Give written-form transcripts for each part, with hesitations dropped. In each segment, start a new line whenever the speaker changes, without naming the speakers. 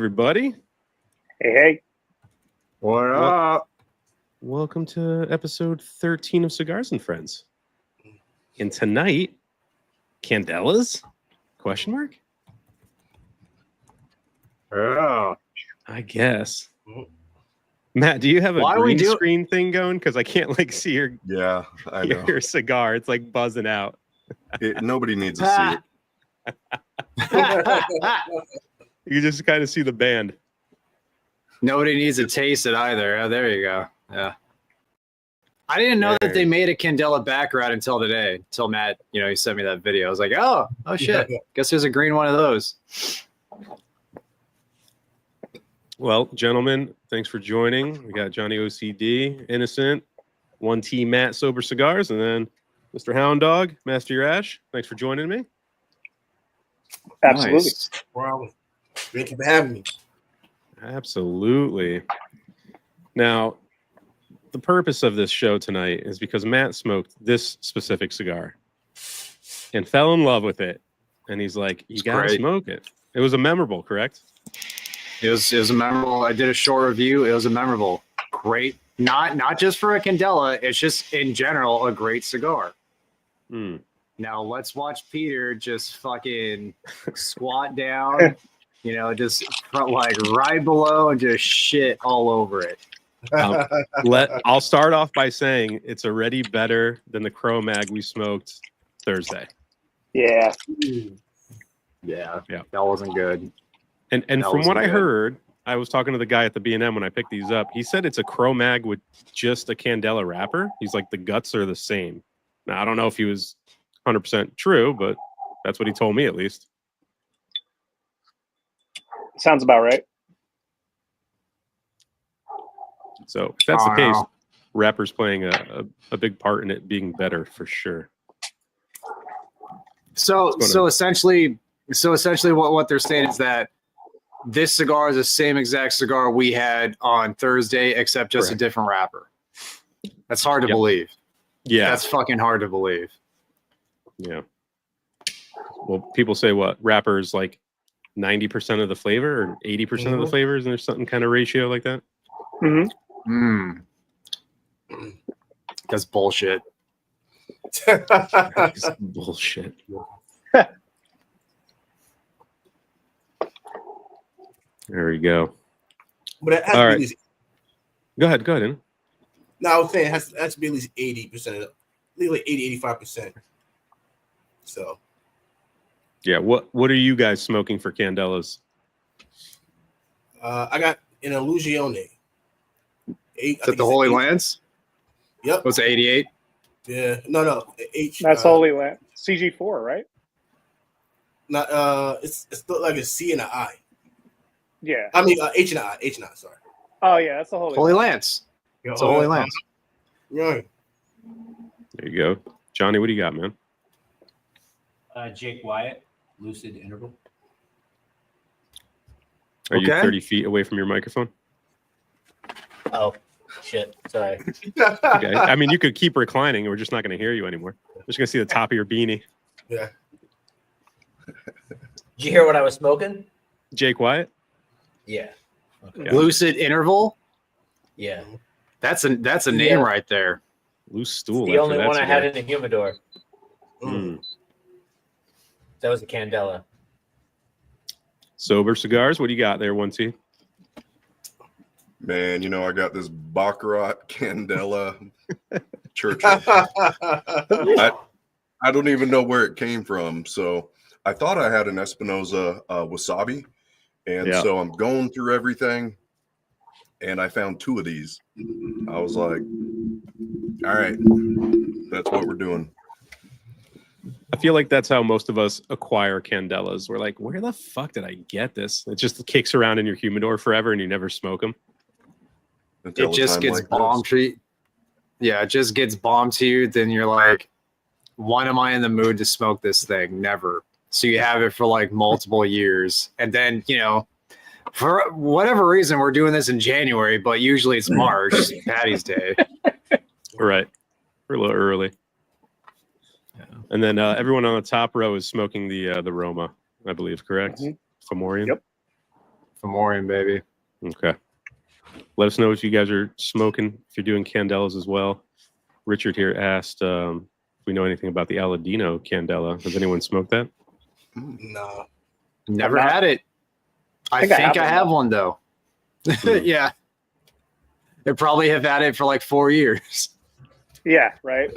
everybody.
Hey.
What up?
Welcome to episode 13 of Cigars and Friends. And tonight, candelas? Question mark?
Yeah.
I guess. Matt, do you have a green screen thing going? Because I can't see your
I know.
your cigar. It's like buzzing out.
Nobody needs to see it.
You just kind of see the band.
Nobody needs to taste it either. Oh, there you go. Yeah. I didn't know that they made a Candela background until today. Until Matt, he sent me that video. I was like, oh shit. Guess there's a green one of those.
Well, gentlemen, thanks for joining. We got JohnnyOCD, Innocent, 1T Matt, Sober Cigars, and then Mr. Hound Dog, Master Your Ash. Thanks for joining me.
Absolutely.
Nice.
Wow. Thank you for having me.
Absolutely. Now, the purpose of this show tonight is because Matt smoked this specific cigar and fell in love with it. And he's like, you got to smoke it. It was a memorable, correct?
It was a memorable. I did a short review. It was a memorable, great. Not just for a Candela. It's just in general a great cigar. Now let's watch Peter just fucking squat down, just right below and just shit all over it.
I'll start off by saying it's already better than the Crow Mag we smoked Thursday.
Yeah.
Yeah. That wasn't good.
And from what I heard, I was talking to the guy at the B&M when I picked these up. He said it's a Crow Mag with just a Candela wrapper. He's like, the guts are the same. Now, I don't know if he was 100% true, but that's what he told me at least.
Sounds about right.
So if that's the case, wrapper's playing a big part in it being better for sure.
So essentially what they're saying is that this cigar is the same exact cigar we had on Thursday, except just a different wrapper. That's hard to believe.
Yeah.
That's fucking hard to believe.
Yeah. Well, people say what? Wrappers like 90% of the flavor or 80% of the flavors, and there's something kind of ratio like that?
That's bullshit.
That's bullshit. There we go.
But it has
All
to
right.
be at least,
Go ahead. Ian.
no, I was saying it has to be at least 80%, like 80-85%. So
Yeah, what are you guys smoking for candelas?
I got an Illusione.
Is that the Holy Lance?
Yep.
Was it 88?
Yeah. No. H.
That's Holy Land. CG4, right?
Not. It's like a C and an I.
Yeah.
I mean H and I. Sorry.
Oh yeah, that's the Holy
Lance. It's a Holy Lance.
Right.
There you go. Johnny, what do you got, man?
Jake Wyatt, Lucid Interval.
Are you 30 feet away from your microphone?
Oh, shit. Sorry.
Okay. I mean, you could keep reclining. We're just not going to hear you anymore. We're just going to see the top of your beanie.
Yeah.
Did you hear what I was smoking?
Jake Wyatt?
Yeah. Okay.
Yeah.
Lucid Interval?
Yeah.
That's a name right there.
Loose stool.
It's the only one I had in the humidor. That was a Candela.
Sober Cigars, what do you got there, 1T?
Man, I got this Baccarat Candela Churchill. I don't even know where it came from. So I thought I had an Espinosa Wasabi. And so I'm going through everything. And I found two of these. I was like, all right, that's what we're doing.
I feel like that's how most of us acquire candelas. We're like, where the fuck did I get this? It just kicks around in your humidor forever and you never smoke them.
It just gets bombed to you. Yeah, it just gets bombed to you. Then you're like, when am I in the mood to smoke this thing? Never. So you have it for like multiple years. And then, for whatever reason, we're doing this in January, but usually it's March, Patty's Day.
Right. We're a little early. Yeah. And then everyone on the top row is smoking the RoMa, I believe, correct? Fomorian?
Yep.
Fomorian, baby.
Okay. Let us know if you guys are smoking, if you're doing candelas as well. Richard here asked if we know anything about the Aladino Candela. Has anyone smoked that?
No.
Never had it. I think I have one though. Yeah. They probably have had it for like 4 years.
Yeah, right.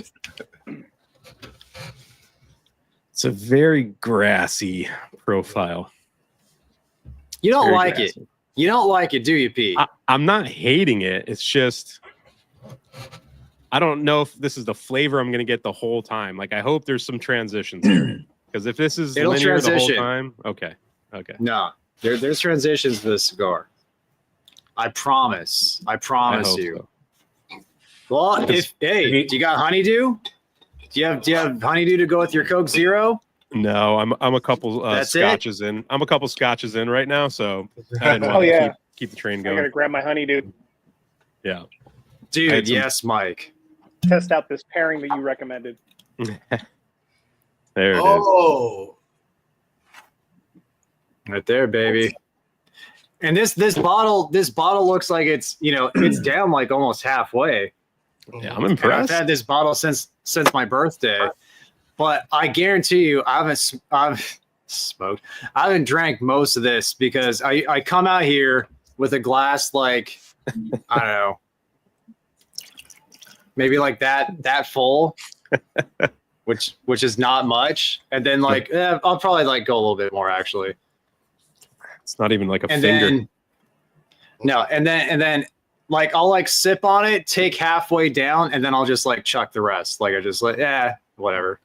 It's a very grassy profile.
You don't
Very
like
grassy.
it. You don't like it, do you, Pete?
I'm not hating it. It's just I don't know if this is the flavor I'm going to get the whole time. Like I hope there's some transitions here. Because if this is
It'll
linear the whole
transition.
time, okay.
No, there's transitions for this cigar. I promise. I promise
hope
you.
so.
Well, do you got honeydew? Do you have honeydew to go with your Coke Zero?
No, I'm a couple
That's
scotches in. I'm a couple scotches in right now, so I didn't want
Oh,
to
yeah.
keep the train
I
going.
gotta grab my honey, dude.
Yeah.
Dude, yes, Mike.
Test out this pairing that you recommended.
There it is.
Oh,
Right there, baby. And this bottle looks like it's it's down like almost halfway.
Yeah, I'm
And I've
impressed.
had this bottle since my birthday, but I guarantee you I've smoked. I haven't drank most of this because I come out here with a glass like I don't know, maybe like that full, which is not much, and then like I'll probably like go a little bit more actually.
It's not even like a
And
finger.
then like I'll like sip on it, take halfway down, and then I'll just like chuck the rest. Like I just like whatever.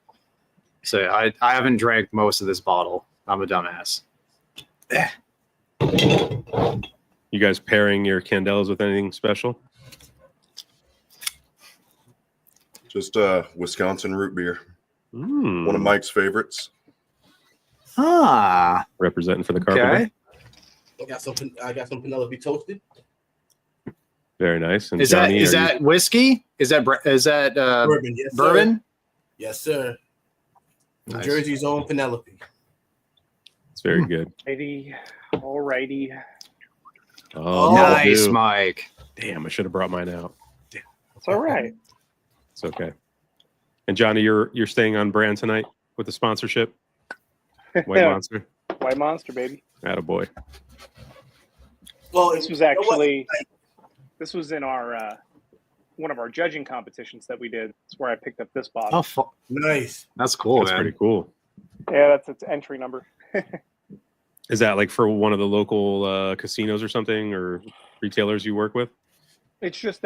So I haven't drank most of this bottle. I'm a dumbass.
You guys pairing your candelas with anything special?
Just Wisconsin root beer.
Mm.
One of Mike's favorites.
Representing for the carpenter.
Okay.
I got some Penelope toasted.
Very nice. And
Is
Johnny,
that
are you-
that whiskey? Is that
Bourbon, yes, sir.
bourbon?
Yes, sir. New
Nice.
Jersey's own Penelope.
It's very good.
Alrighty.
Oh,
Nice,
dude.
Mike.
Damn, I should have brought mine out.
It's all right.
It's okay. And Johnny, you're staying on brand tonight with the sponsorship. White Monster.
White Monster, baby.
Attaboy.
Well,
This was actually in our one of our judging competitions that we did. It's where I picked up this bottle.
nice.
That's cool,
That's
man.
pretty cool.
Yeah, that's its entry number.
Is that like for one of the local casinos or something, or retailers you work with?
It's just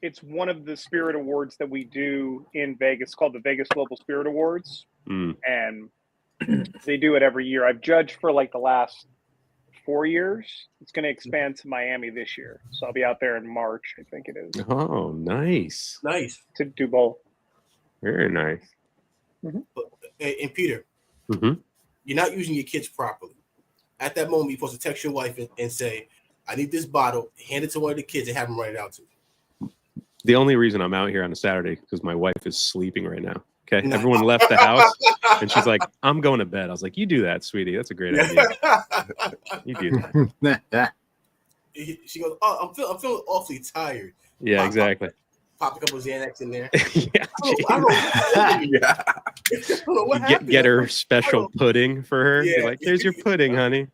it's one of the Spirit Awards that we do in Vegas, called the Vegas Global Spirit Awards,
Mm.
and they do it every year. I've judged for like the last 4 years. It's going to expand to Miami this year, so I'll be out there in March, I think it is,
Oh, nice.
Nice.
to do both.
Very nice.
And Peter,
Mm-hmm.
you're not using your kids properly. At that moment, you're supposed to text your wife and say, I need this bottle, hand it to one of the kids and have them write it out to you.
The only reason I'm out here on a Saturday is because my wife is sleeping right now. Okay.
No.
Everyone left the house and she's like, I'm going to bed. I was like, you do that, sweetie. That's a great idea. You do that.
She goes, oh, I'm feeling awfully tired.
Yeah, exactly.
Pop a couple of Xanax in there.
Yeah.
I don't know what happened.
Yeah.
I don't know what
You
happened.
get her special pudding for her.
Yeah.
You're like, there's your pudding, honey.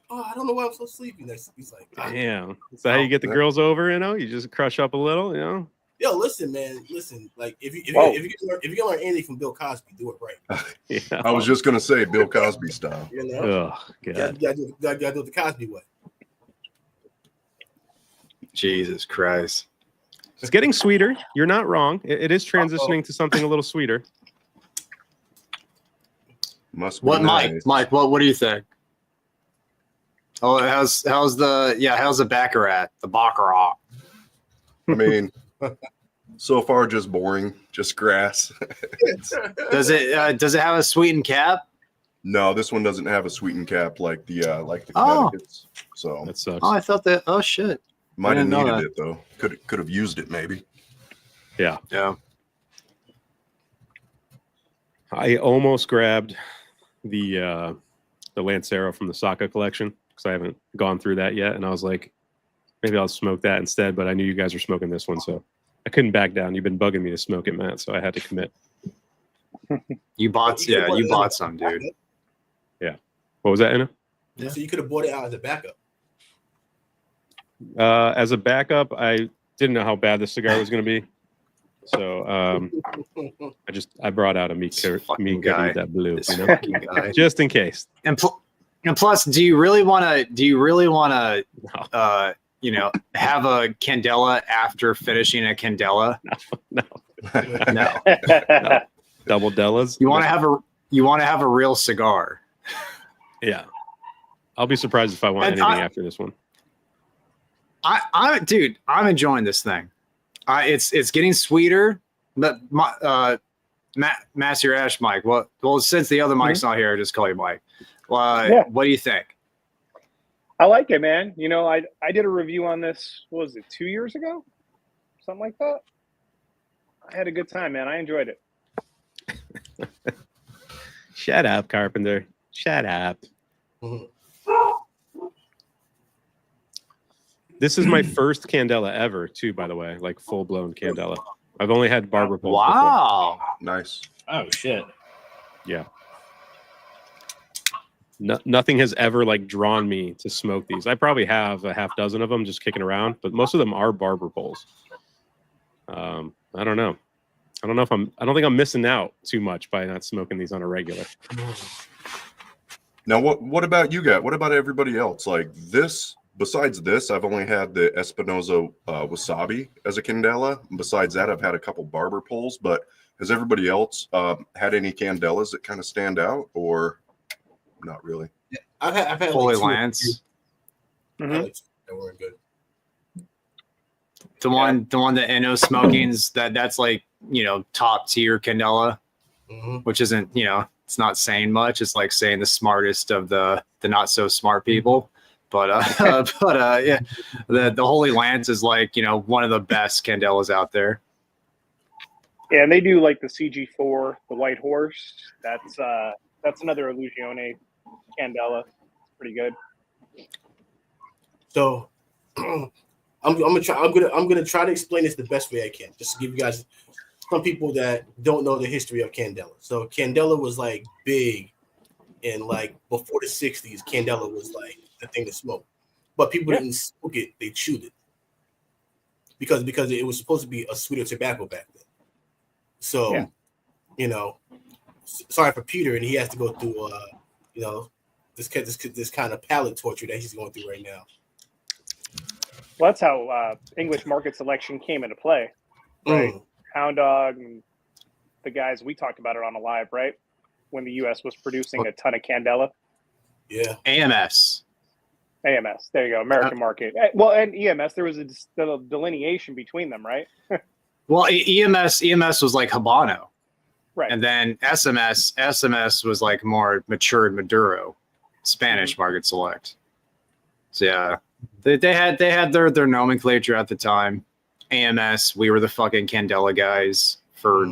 Oh, I don't know why I'm so sleepy. He's like,
Damn. Is that how you get the girls over, you know? You just crush up a little, you know?
yo, listen, man, listen. Like, if you can learn anything from Bill Cosby, do it right.
Yeah.
I was just gonna say Bill Cosby style.
You know,
Oh,
you
God.
gotta do it the Cosby way.
Jesus Christ.
It's getting sweeter. You're not wrong. It is transitioning to something a little sweeter.
Must be
What,
nice.
Mike? What do you think? Oh, how's the Baccarat? The Baccarat.
I mean, so far just boring, just grass.
Does it have a sweetened cap?
No, this one doesn't have a sweetened cap like the
Oh.
Connecticut's. So
That sucks.
Oh, I thought that. Oh shit.
might have
didn't know
needed
that.
it though. Could have used it maybe.
Yeah.
Yeah.
I almost grabbed the Lancero from the Saka collection because because I haven't gone through that yet. And I was like, maybe I'll smoke that instead. But I knew you guys were smoking this one, so I couldn't back down. You've been bugging me to smoke it, Matt, so I had to commit.
You bought some, dude.
Yeah. What was that, Anna?
Yeah. So you could have bought it out as a backup.
As a backup, I didn't know how bad the cigar was going to be. So I brought out a me
guy.
that blue,
This
you know,
fucking guy.
just in case.
And plus, do you really want to have a candela after finishing a candela?
No.
No.
Double Dellas.
You want to have a real cigar.
Yeah. I'll be surprised if I want anything after this one.
I'm enjoying this thing. It's getting sweeter. But Master Ash Mike. Well, since the other Mike's not here, I just call you Mike.
Yeah.
What do you think?
I like it, man. You know, I did a review on this. What was it, 2 years ago? Something like that. I had a good time, man. I enjoyed it.
Shut up, Carpenter. Shut up.
Mhm.
This is my first candela ever, too, by the way. Like full-blown candela. I've only had barber poles
Wow.
Nice.
Oh shit.
before. Yeah. Nothing has ever like drawn me to smoke these. I probably have a half dozen of them just kicking around, but most of them are barber poles. I don't know. I don't think I'm missing out too much by not smoking these on a regular.
Now, what about you guys? What about everybody else? Like this, besides this, I've only had the Espinosa Wasabi as a candela. Besides that, I've had a couple barber poles, but has everybody else had any candelas that kind of stand out, or not really?
Yeah, I've had
Holy
like two.
Lance.
I had like two that weren't good.
The one that Eno smoking's that's like, top tier candela, which isn't, it's not saying much. It's like saying the smartest of the not so smart people. But yeah, the Holy Lance is like, one of the best candelas out there.
Yeah, and they do like the CG4, the White Horse. That's another Illusione candela. It's pretty good.
So I'm gonna try to explain this the best way I can, just to give you guys some people that don't know the history of candela. So candela was like big in like before the 60s. Candela was like the thing to smoke, but people didn't smoke it; they chewed it because it was supposed to be a sweeter tobacco back then. So, sorry for Peter, and he has to go through this kind of palate torture that he's going through right now.
Well, that's how English market selection came into play, right? Hound Dog and the guys, we talked about it on a live, right? When the U.S. was producing a ton of candela.
Yeah.
AMS, there you go, American market. Well, and EMS, there was a delineation between them, right?
Well, EMS was like Habano.
Right.
And then SMS was like more matured Maduro, Spanish market select. So yeah, they had their nomenclature at the time. AMS, we were the fucking Candela guys for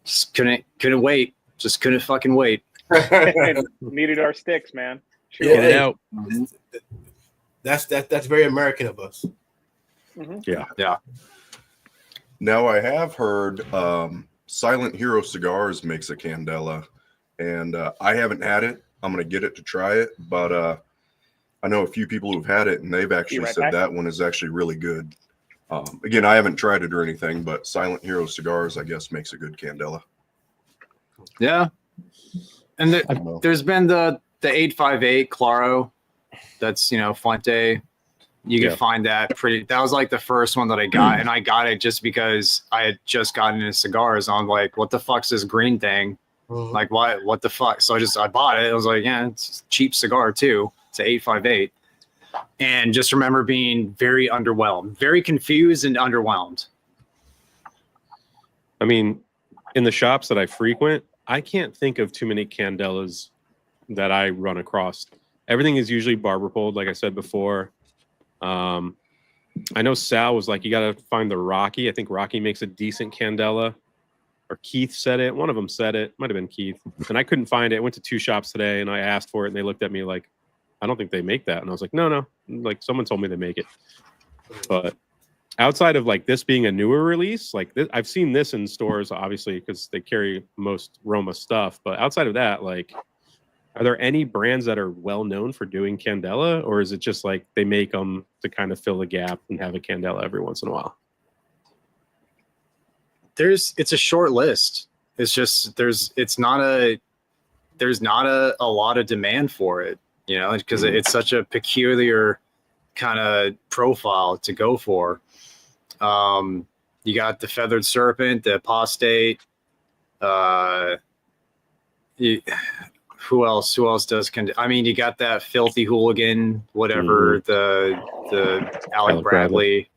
just couldn't wait, just couldn't fucking wait.
Needed our sticks, man.
Sure.
Get it out.
That's very American of us.
Yeah.
Now I have heard Silent Hero Cigars makes a candela, and I haven't had it. I'm gonna get it to try it, but I know a few people who've had it, and they've actually said that one is actually really good. Again, I haven't tried it or anything, but Silent Hero Cigars, I guess, makes a good candela.
Yeah, and there's been the 858 Claro, that's Fuente. You can find that that was like the first one that I got, and I got it just because I had just gotten into cigars. I'm like, what the fuck's this green thing? Like, what the fuck? So I bought it. I was like, yeah, it's a cheap cigar too. It's an 858. And just remember being very underwhelmed, very confused and underwhelmed.
I mean, in the shops that I frequent, I can't think of too many candelas that I run across. Everything is usually barber pulled, like I said before. I know Sal was like, you got to find the Rocky. I think Rocky makes a decent candela. or Keith said it. One of them said it. Might have been Keith. And I couldn't find it. I went to 2 shops today and I asked for it and they looked at me like, I don't think they make that. And I was like, no. Like someone told me they make it. But outside of like this being a newer release, like this, I've seen this in stores, obviously, because they carry most RoMa stuff. But outside of that, like, are there any brands that are well known for doing Candela, or is it just like they make them to kind of fill the gap and have a Candela every once in a while?
It's a short list. It's just there's not a lot of demand for it, you know, because it's such a peculiar kind of profile to go for. You got the feathered serpent, the apostate. Who else does I mean, you got that filthy hooligan, whatever, the Alec Bradley.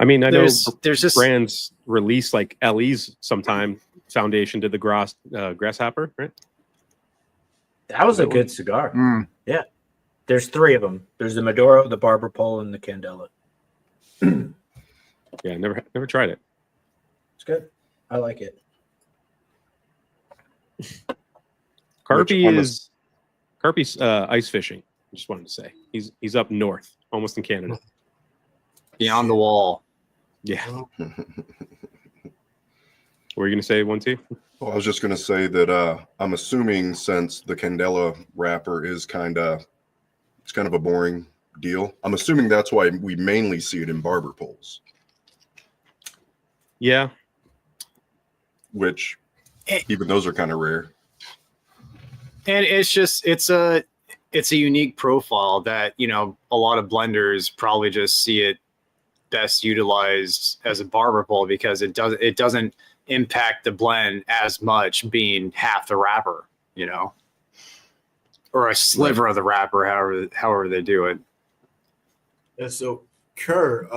I mean, I know
there's just
brands release like LE's sometime. Foundation did the grasshopper, right?
That was a good cigar. Yeah. There's 3 of them. There's the Maduro, the Barber Pole, and the Candela.
Yeah, never tried it.
It's good. I like it.
Carpy's ice fishing. I just wanted to say he's up north, almost in Canada.
Beyond the wall.
Yeah. Were you gonna say one too?
Well, I was just gonna say that I'm assuming since the Candela wrapper is kind of a boring deal, I'm assuming that's why we mainly see it in barber poles.
Yeah.
Which even those are kind of rare.
And it's a unique profile that, you know, a lot of blenders probably just see it best utilized as a barber pole because it doesn't impact the blend as much, being half the wrapper, you know, or a sliver of the wrapper, however they do it.
And so Kerr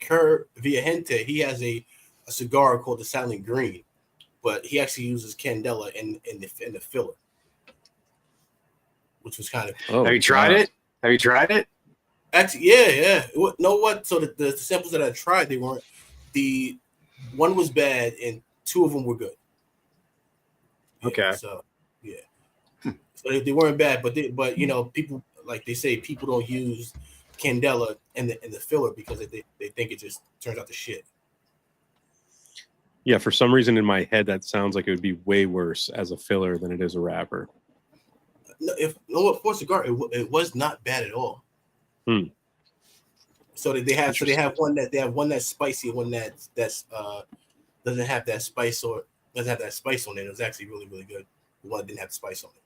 Villagente, he has a cigar called the Silent Green, but he actually uses Candela in the filler, which was kind of.
Have you tried it? Have you tried it?
Actually, yeah. Know what? So the samples that I tried, they weren't. The one was bad, and 2 of them were good. Yeah,
okay.
So yeah. So they weren't bad, but you know, people, like they say, people don't use Candela in the filler because they think it just turns out to shit.
Yeah, for some reason in my head that sounds like it would be way worse as a filler than it is a wrapper.
No, for a cigar, it was not bad at all. So they have one that's spicy, one that's doesn't have that spice on it. It was actually really, really good. The one that didn't have the spice on it.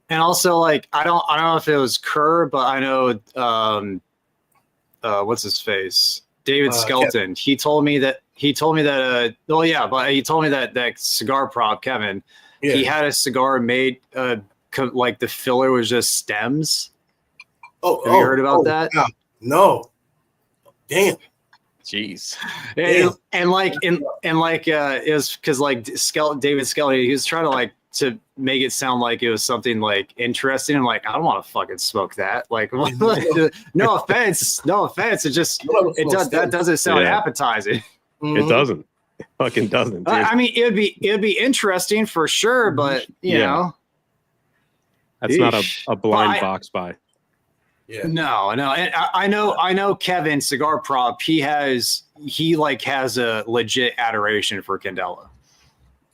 And also, like, I don't know if it was Kerr, but I know what's his face? David Skelton.
Kevin.
He told me that but he told me that cigar prop, Kevin, he had a cigar made like the filler was just stems. Have you heard about that?
No. Damn.
Jeez.
And it was because like David Skelton, he was trying to like to make it sound like it was something like interesting. I'm like, I don't want to fucking smoke that. Like, no offense. That doesn't sound appetizing.
It doesn't. It fucking doesn't. Dude.
I mean, it'd be interesting for sure, but you know,
that's not a blind box buy.
Yeah.
No. And I know Kevin Cigar Prop. He has a legit adoration for Candela.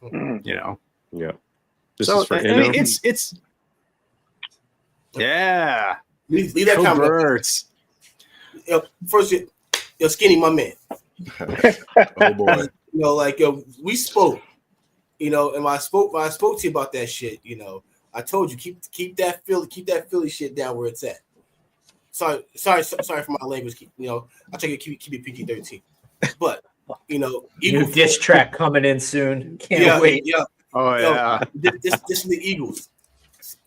You know.
Yeah.
I mean, it's yeah.
Leave that comment. First, Skinny, my man.
Oh boy.
You know, like we spoke. You know, and when I spoke to you about that shit. You know, I told you keep that Philly shit down where it's at. Sorry for my language. You know, I try to keep it PG-13. But you know,
new diss track coming in soon. Can't wait.
Yeah.
Oh yeah.
This is the Eagles.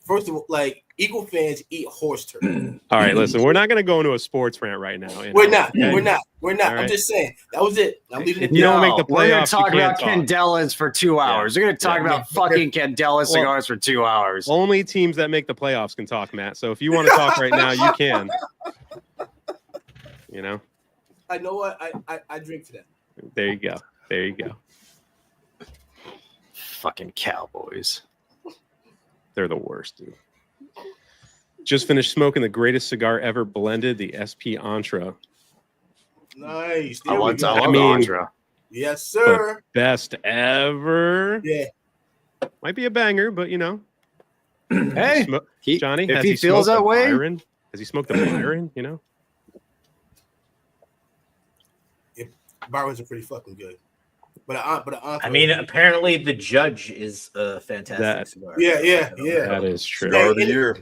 First of all, like Eagle fans eat horse turkey.
All right, listen, we're not going to go into a sports rant right now.
We're not.
Right.
I'm just saying that was it. I'm leaving it.
You don't make the playoffs.
We're going to talk
you
about
can't
Candelas for 2 hours. We're going to talk about fucking Candela cigars for 2 hours.
Only teams that make the playoffs can talk, Matt. So if you want to talk right now, you can. You know.
I know what I drink to that.
There you go. There you go.
Fucking Cowboys.
They're the worst, dude. Just finished smoking the greatest cigar ever blended, the SP Entre.
Nice.
I
There we
love
go.
Andra.
Yes, sir.
Best ever.
Yeah.
Might be a banger, but you know.
Hey,
Johnny,
if
has
he feels
smoked
that
the
way,
Byron? Has he smoked the Byron? You know.
Byron's are pretty fucking good. But
I mean, apparently the judge is a fantastic cigar.
Yeah.
That is true.
Cigar of the year.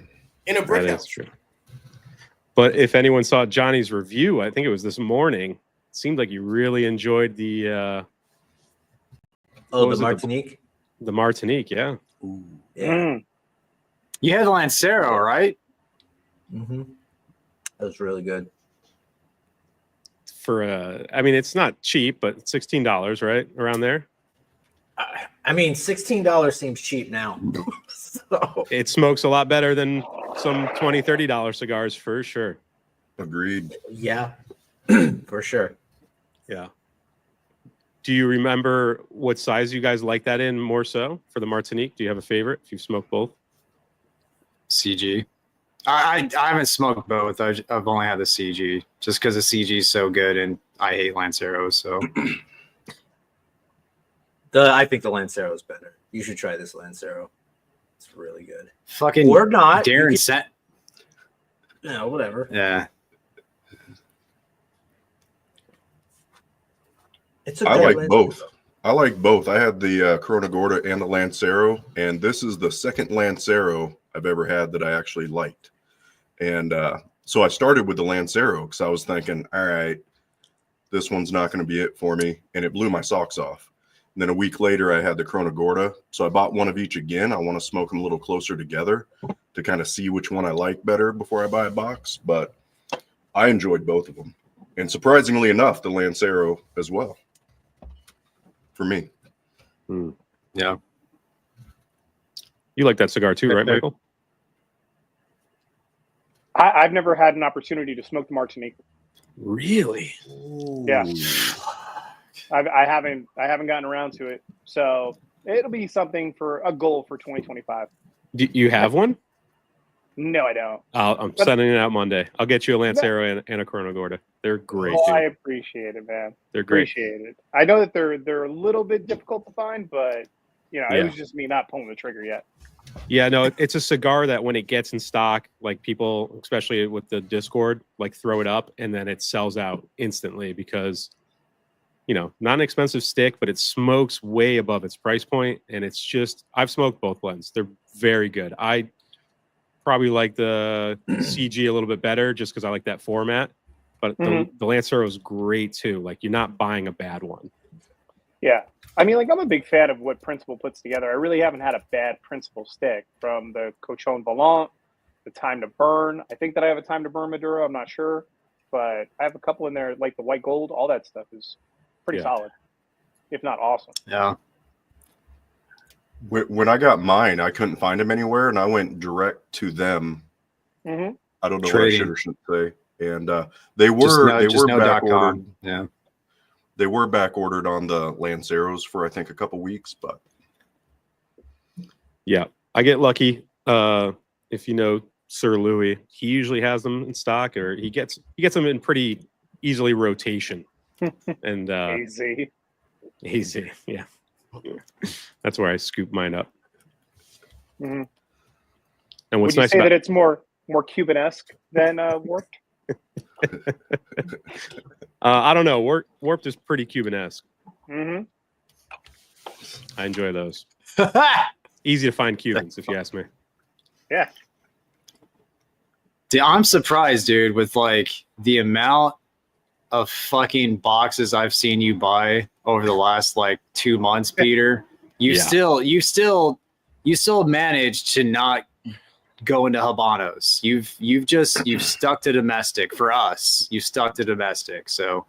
In a brick
That
house.
is true. But if anyone saw Johnny's review, I think it was this morning. It seemed like you really enjoyed the
the
was it?
Martinique.
the Martinique. Yeah.
Yeah.
you had Lancero, right?
Mm-hmm. That was really good.
For I mean, it's not cheap, but $16, right around there.
I mean, $16 seems cheap now. So
It smokes a lot better than some $20, $30 cigars for sure.
Agreed.
yeah, for sure.
Yeah. Do you remember what size you guys like that in more so for the Martinique? Do you have a favorite if you've smoked both?
CG. I haven't smoked both. I've only had the CG just because the CG is so good, and I hate Lanceros. So
I think the Lancero is better. You should try this Lancero. It's really good.
fucking
Or not.
Darren
You
sent.
could- No, whatever.
Yeah,
It's a
I
good
like
Lancero.
both. I like both. I had the Corona Gorda and the Lancero, and this is the second Lancero I've ever had that I actually liked. And so I started with the Lancero because I was thinking, all right, this one's not going to be it for me. And it blew my socks off. And then a week later, I had the Corona Gorda. So I bought one of each again. I want to smoke them a little closer together to kind of see which one I like better before I buy a box. But I enjoyed both of them. And surprisingly enough, the Lancero as well. For me.
yeah.
You like that cigar too, right, Michael?
I've never had an opportunity to smoke the Martinique.
Really?
Yeah. I haven't gotten around to it. So it'll be something for a goal for 2025.
Do you have one?
No, I don't.
I'm sending it out Monday. I'll get you a Lancero and a Corona Gorda. They're great.
Oh,
dude.
I appreciate it, man.
They're great.
Appreciate it. I know that they're a little bit difficult to find, but you know,
Yeah.
it was just me not pulling the trigger yet.
Yeah, no, it's a cigar that when it gets in stock, like people, especially with the Discord, like throw it up and then it sells out instantly because, you know, not an expensive stick, but it smokes way above its price point. And it's just, I've smoked both blends. They're very good. I probably like the CG a little bit better just because I like that format. But the Lancero is great too. Like you're not buying a bad one.
Yeah. I mean, like I'm a big fan of what Principal puts together. I really haven't had a bad Principal stick from the Cochon Volant, the Time to Burn. I think that I have a Time to Burn Maduro. I'm not sure, but I have a couple in there, like the White Gold. All that stuff is pretty solid, if not awesome.
Yeah.
When I got mine, I couldn't find them anywhere, and I went direct to them.
Mm-hmm.
I don't know
Trading.
what I should or shouldn't say. And they were back ordered.
.com. Yeah.
They were back ordered on the Lanceros for I think a couple weeks, but
Yeah, I get lucky. If you know Sir Louis, he usually has them in stock, or he gets them in pretty easily rotation. And easy, yeah. That's where I scoop mine up.
Mm-hmm.
And what's
Would you
nice
say
about
that it's more Cuban-esque than warped?
I don't know. Warped is pretty Cuban-esque.
Mm-hmm.
I enjoy those. Easy to find Cubans, if you ask me.
Yeah.
Dude, I'm surprised, dude, with like the amount of fucking boxes I've seen you buy over the last like 2 months, Peter. You still managed to not go into Habanos. You've stuck to domestic for us. You stuck to domestic. So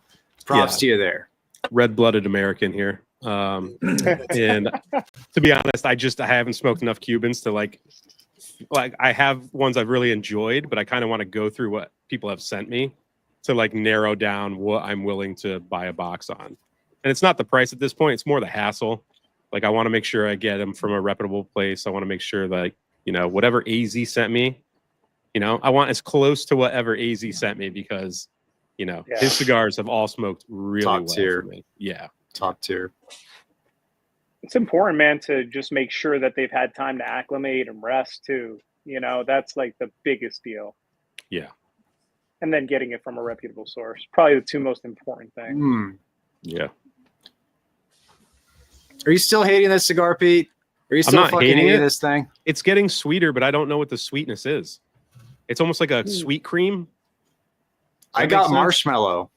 props to you there.
Red-blooded American here. And to be honest, I haven't smoked enough Cubans to like I have ones I've really enjoyed, but I kind of want to go through what people have sent me to like narrow down what I'm willing to buy a box on. And it's not the price at this point; it's more the hassle. Like I want to make sure I get them from a reputable place. I want to make sure that whatever AZ sent me, I want as close to whatever AZ sent me because his cigars have all smoked really
Top
well
tier.
for me. Yeah,
top tier.
It's important, man, to just make sure that they've had time to acclimate and rest too. That's like the biggest deal.
Yeah.
And then getting it from a reputable source, probably the two most important things.
Yeah.
Are you still hating this cigar, Pete? Are you
I'm
still
not
fucking
hating
hating
it.
this thing?
It's getting sweeter, but I don't know what the sweetness is. It's almost like a sweet cream.
I got marshmallow.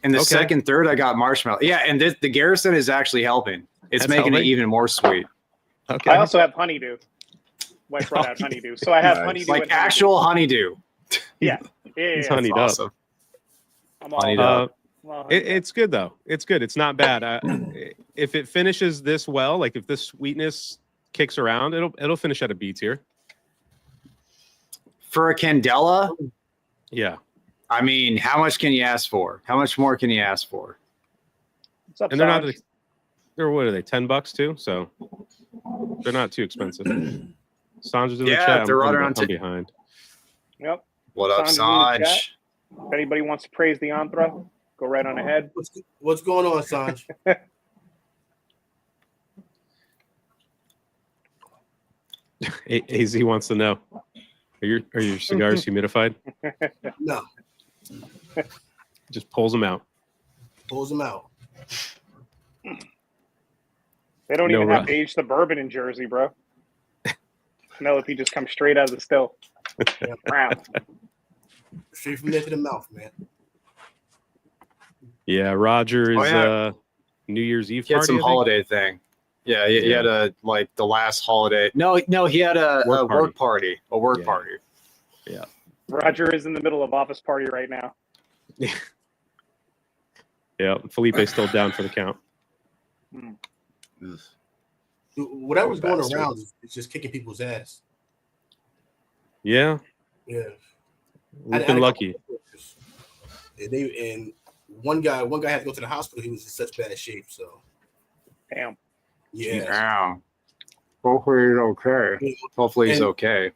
In the second third, I got marshmallow. Yeah, and the Garrison is actually helping. It's making it even more sweet.
Okay.
I also have honeydew. Wife brought out honeydew, so I have honeydew.
Like
and
actual honeydew.
Yeah.
It's
Yeah.
honeyed
Awesome.
up.
I'm all
Honeyed
about
up.
well,
It's good though. It's good. It's not bad. If it finishes this well, like if this sweetness kicks around, it'll finish at a B tier.
For a Candela,
Yeah.
I mean, how much can you ask for? How much more can you ask for?
What's up,
And they're not.
Sarge?
They're what are they? $10 too. So they're not too expensive. Sanj's in the
Yeah,
chat.
they're right
I'm
around
behind.
Yep.
What up,
Sanj in the
Sanj?
chat. If anybody wants to praise the Antra, go right on ahead.
What's going on, Sanj?
AZ wants to know: Are your cigars humidified?
No,
Just pulls them out.
pulls them out.
They don't
No
even have
rush.
to age the bourbon in Jersey, bro. Penelope just comes straight out of the still. Wow.
Straight from there to the mouth, man.
Yeah, Roger is New Year's Eve
He had
party.
some
I think?
holiday thing. Yeah, he had a the last holiday. No, he had a work party. A work
Yeah.
party.
Roger is in the middle of office party right now.
Yeah, Felipe's still down for the count.
Ugh.
Dude, whatever's going
Bastard.
around is just kicking people's ass.
Yeah,
Yeah.
we've been lucky.
And one guy had to go to the hospital. He was in such bad shape. So
Damn.
yeah,
Yeah. Hopefully he's okay. Hopefully he's
And-
okay.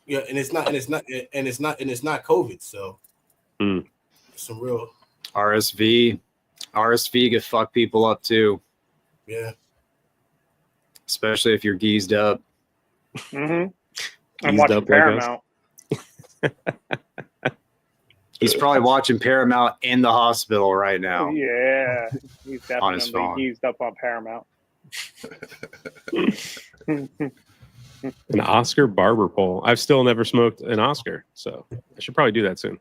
yeah, and it's not COVID. So
Mm.
some real
RSV could fuck people up too,
yeah.
especially if you're geezed up.
Mm-hmm. I'm
Eased
watching
up like us.
Paramount.
He's probably watching Paramount in the hospital right now.
Yeah. He's
On his
definitely
phone.
eased up on Paramount.
An Oscar barber pole. I've still never smoked an Oscar, so I should probably do that soon.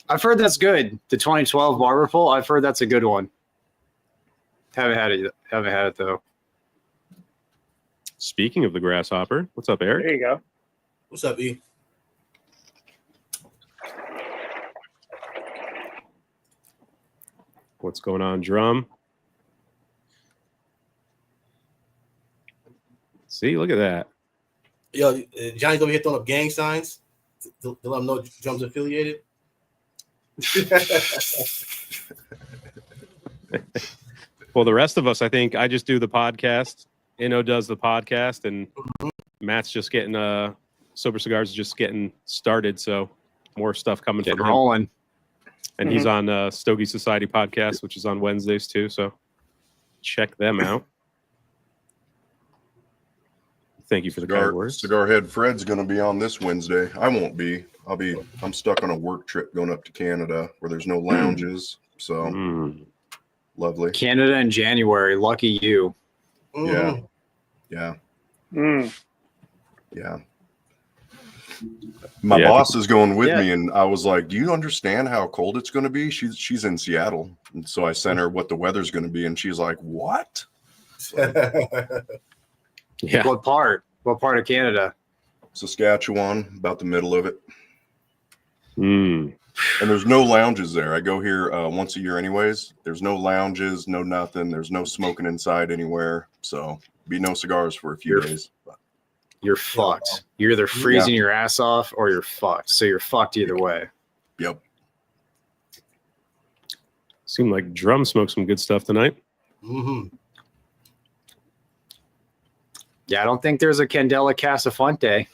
I've heard that's good. The 2012 barber pole. I've heard that's a good one. Haven't had it though.
Speaking of the grasshopper, what's up, Eric?
There you go.
What's up, E?
What's going on, Drum? See, look at that.
Yo, Johnny's over here throwing up gang signs to let him know Drum's affiliated.
Well, the rest of us, I think I just do the podcast. Inno does the podcast, and Matt's just getting Sober Cigars is just getting started. So more stuff coming
Getting
from him.
rolling.
And he's on Stogie Society podcast, which is on Wednesdays too. So check them out. Thank you for the kind words.
Cigar Head Fred's going to be on this Wednesday. I won't be. I'm stuck on a work trip going up to Canada where there's no lounges. So
Mm.
lovely.
Canada in January. Lucky you.
Yeah. Yeah.
Mm.
Yeah. My
Yeah,
boss is going with
Yeah.
me, and I was like, "Do you understand how cold it's going to be?" She's in Seattle, and so I sent her what the weather's going to be, and she's like, "What?"
Yeah.
What part? What part of Canada?
Saskatchewan, about the middle of it,
Mm.
and there's no lounges there. I go here once a year, anyways. There's no lounges, no nothing. There's no smoking inside anywhere, so be no cigars for a few days. But
You're fucked. You're either freezing your ass off or you're fucked. So you're fucked either way.
yep.
Seemed like Drum smoked some good stuff tonight.
Mm-hmm.
Yeah, I don't think there's a Candela Casafuente.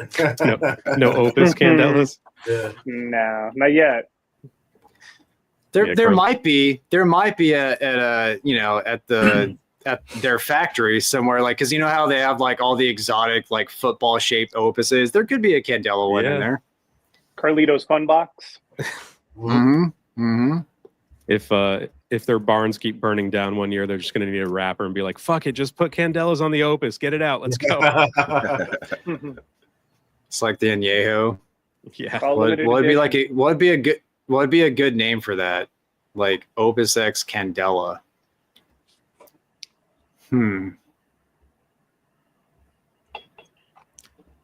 Yeah.
No Opus Candelas.
Yeah.
No, not yet.
There might be at their factory somewhere, like, because you know how they have like all the exotic like football shaped Opuses. There could be a Candela one in there.
Carlito's Fun Box.
Mm-hmm. Mm-hmm.
If their barns keep burning down one year, they're just going to need a wrapper and be like, "Fuck it, just put Candelas on the Opus, get it out, let's go."
It's like the Añejo.
Yeah.
All limited
What would be
edition.
like what would be a good name for that? Like Opus X Candela.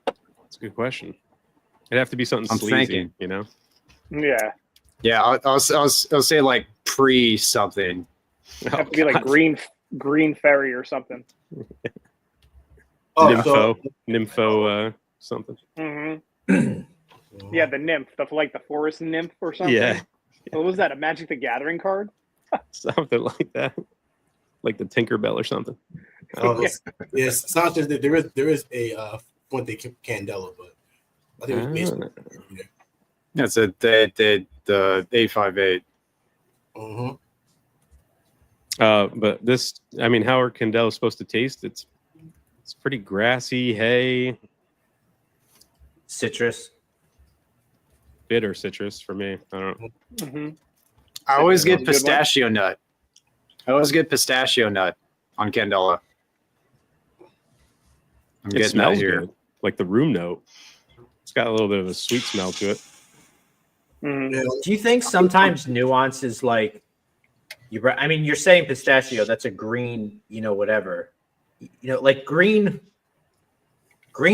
That's a good question. It'd have to be something
I'm
sleazy,
thinking.
you know?
Yeah,
Yeah, I'll say like pre something.
have to be like green fairy or something.
Oh,
Nympho, something.
Hmm Yeah, the nymph, the forest nymph or something.
Yeah,
What was that? A Magic the Gathering card?
something like that, like the Tinkerbell or something.
yes. Sanchez, there is a Fuente Candela, but I think it was based.
That's the 858.
Mm-hmm.
But this, I mean, how are Candelas supposed to taste? It's pretty grassy, hay,
Citrus.
bitter citrus for me. I don't know.
Mm-hmm.
I always get
Good one.
pistachio nut. I always get pistachio nut on Candela. I'm
It
getting that
smells
here.
good, like the room note. It's got a little bit of a sweet smell to it.
Mm-hmm.
Yeah.
Do you think sometimes nuance is like I mean, you're saying pistachio, that's a green, whatever. Like green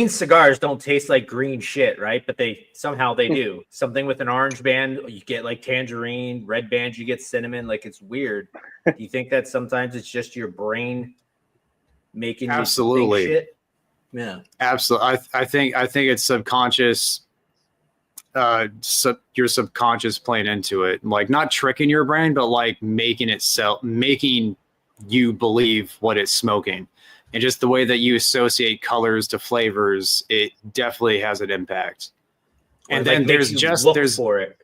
cigars don't taste like green shit, right? But they do. Something with an orange band, you get like tangerine, red band, you get cinnamon. Like it's weird. Do you think that sometimes it's just your brain making
Absolutely.
you think shit? Yeah.
Absolutely. I think it's subconscious. Your subconscious playing into it, like not tricking your brain, but like making you believe what it's smoking. And just the way that you associate colors to flavors, it definitely has an impact. And then there's
for it,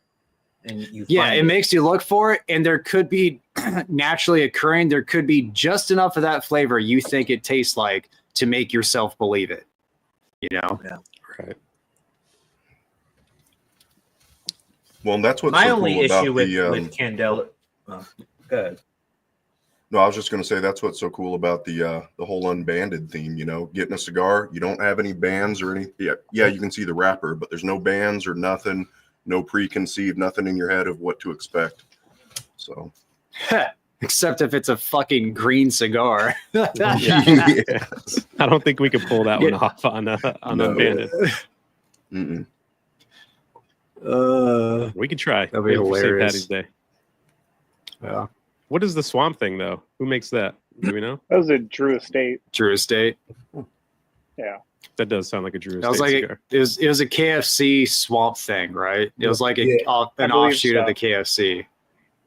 and
it makes you look for it, and there could be naturally occurring. There could be just enough of that flavor you think it tastes like to make yourself believe it.
Yeah.
Right.
Well, and that's what's
My
so
only
cool about
issue with
the.
Candela. Good.
No, I was just going to say that's what's so cool about the whole unbanded theme. Getting a cigar, you don't have any bands or any. Yeah, you can see the wrapper, but there's no bands or nothing, no preconceived, nothing in your head of what to expect. So,
except if it's a fucking green cigar.
Yes. I don't think we could pull that one off on unbanded.
Mm-mm.
We could try.
That'd be
Maybe for St.
hilarious.
Patty's Day.
Yeah.
What is the swamp thing though? Who makes that? Do we know?
That was a Drew Estate.
Drew Estate.
Yeah.
That does sound like a Drew
That was
Estate
like
cigar.
it was a KFC swamp thing, right? It was like an
I believe
offshoot of
so.
the KFC.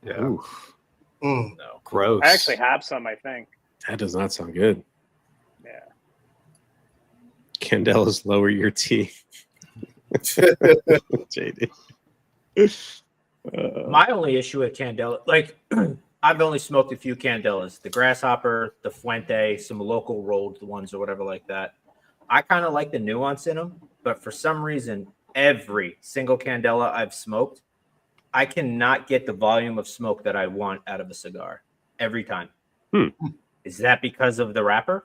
Yeah.
Ooh,
Mm.
no,
Gross.
I actually have some, I think.
that does not sound good.
Yeah.
Candela's lower your tea. JD.
My only issue with Candela, like I've only smoked a few Candelas, the Grasshopper, the Fuente, some local rolled ones or whatever like that. I kind of like the nuance in them, but for some reason, every single Candela I've smoked, I cannot get the volume of smoke that I want out of a cigar every time. Is that because of the wrapper?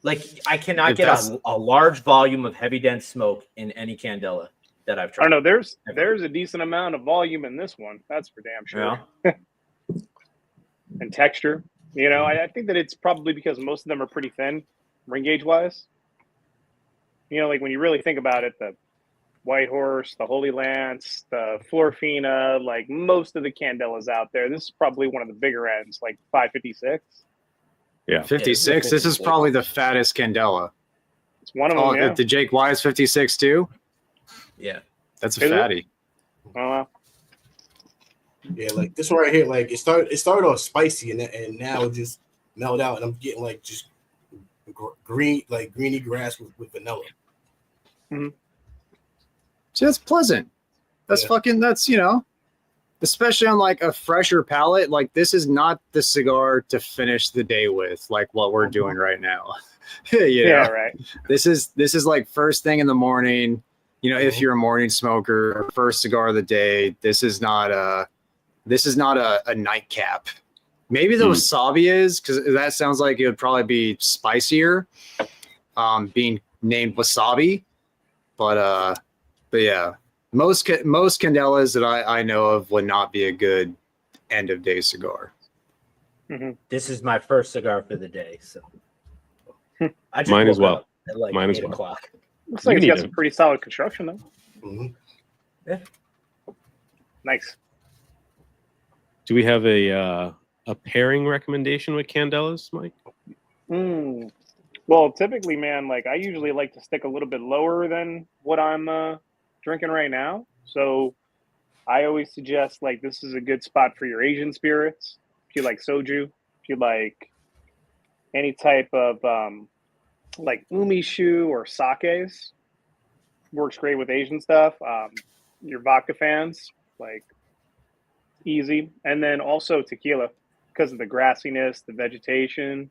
Like I cannot get a large volume of heavy dense smoke in any Candela that I've
I
tried.
don't know. There's a decent amount of volume in this one. That's for damn sure.
Yeah.
And texture. I think that it's probably because most of them are pretty thin, ring gauge wise. Like when you really think about it, the White Horse, the Holy Lance, the Florfina, like most of the Candelas out there, this is probably one of the bigger ends, like 556.
Yeah.
56. This is probably the fattest Candela.
It's one of them. Yeah.
The Jake Wise 56 too.
Yeah.
That's a
Is it?
fatty.
Oh, well.
Yeah, like this one right here, like it started off spicy and now it just mellowed out, and I'm getting like just greeny grass with vanilla.
Mm-hmm.
So that's pleasant. That's fucking. That's especially on like a fresher palate. Like this is not the cigar to finish the day with, like what we're doing right now.
Yeah, right.
This is like first thing in the morning. If you're a morning smoker, first cigar of the day. This is not a nightcap. Maybe the wasabi is, because that sounds like it would probably be spicier, being named wasabi. But yeah, most candelas that I know of would not be a good end of day cigar.
Mm-hmm.
This is my first cigar for the day, so I just
Mine as
woke
well.
up at like
Mine as
8
well.
o'clock.
Looks like
You
it's got
need
some pretty solid construction though.
Mm-hmm.
Yeah.
Nice.
Do we have a pairing recommendation with candelas, Mike?
Well, typically, man, like I usually like to stick a little bit lower than what I'm drinking right now. So I always suggest like this is a good spot for your Asian spirits. If you like soju, if you like any type of like umishu or sakes, works great with Asian stuff. Your vodka fans, like easy. And then also tequila because of the grassiness, the vegetation,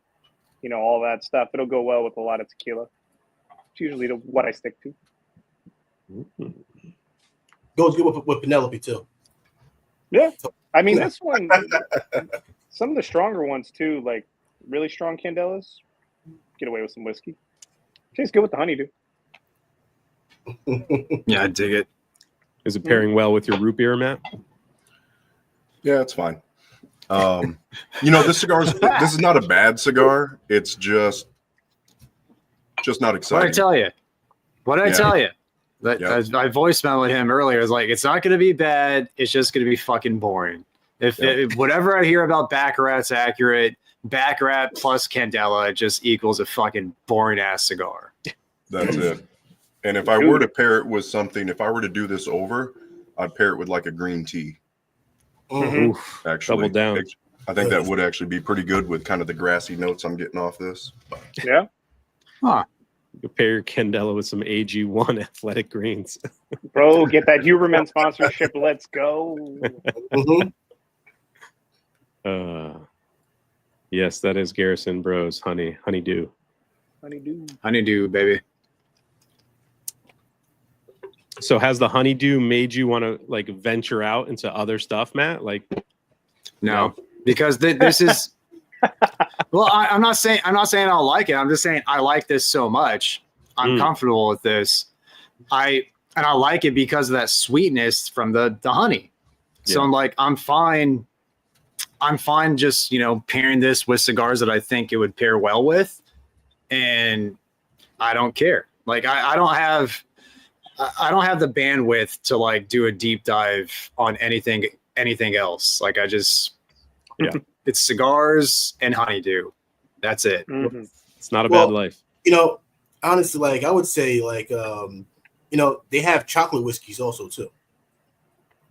all that stuff. It'll go well with a lot of tequila. It's usually what I stick to.
Goes good with Penelope too.
Yeah. I mean, this one, some of the stronger ones too, like really strong candelas, get away with some whiskey. Tastes good with the honeydew.
Yeah, I dig it.
Is it pairing well with your root beer, Matt?
Yeah, it's fine. This is not a bad cigar. It's just not exciting.
What did I tell you? I voicemailed with him earlier. It's like, it's not going to be bad. It's just going to be fucking boring. If whatever I hear about Baccarat's accurate, Baccarat plus Candela just equals a fucking boring ass cigar.
That's it. And if I were to pair it with something, if I were to do this over, I'd pair it with like a green tea.
Mm-hmm.
Actually,
double down.
I think that would actually be pretty good with kind of the grassy notes I'm getting off this.
Yeah.
Huh.
You pair your candela with some AG1 athletic greens.
Bro, get that Huberman sponsorship. Let's go.
Yes, that is Garrison Bros. Honeydew.
Honeydew, baby.
So has the honeydew made you want to like venture out into other stuff, Matt? Like,
no, because this is. Well, I'm not saying I don't like it. I'm just saying I like this so much. I'm comfortable with this. I like it because of that sweetness from the honey. So I'm fine. I'm fine just, pairing this with cigars that I think it would pair well with. And I don't care. Like I don't have the bandwidth to like do a deep dive on anything else. Like it's cigars and honeydew. That's it.
Mm-hmm.
It's not a bad life.
Honestly, like I would say like, they have chocolate whiskeys also too.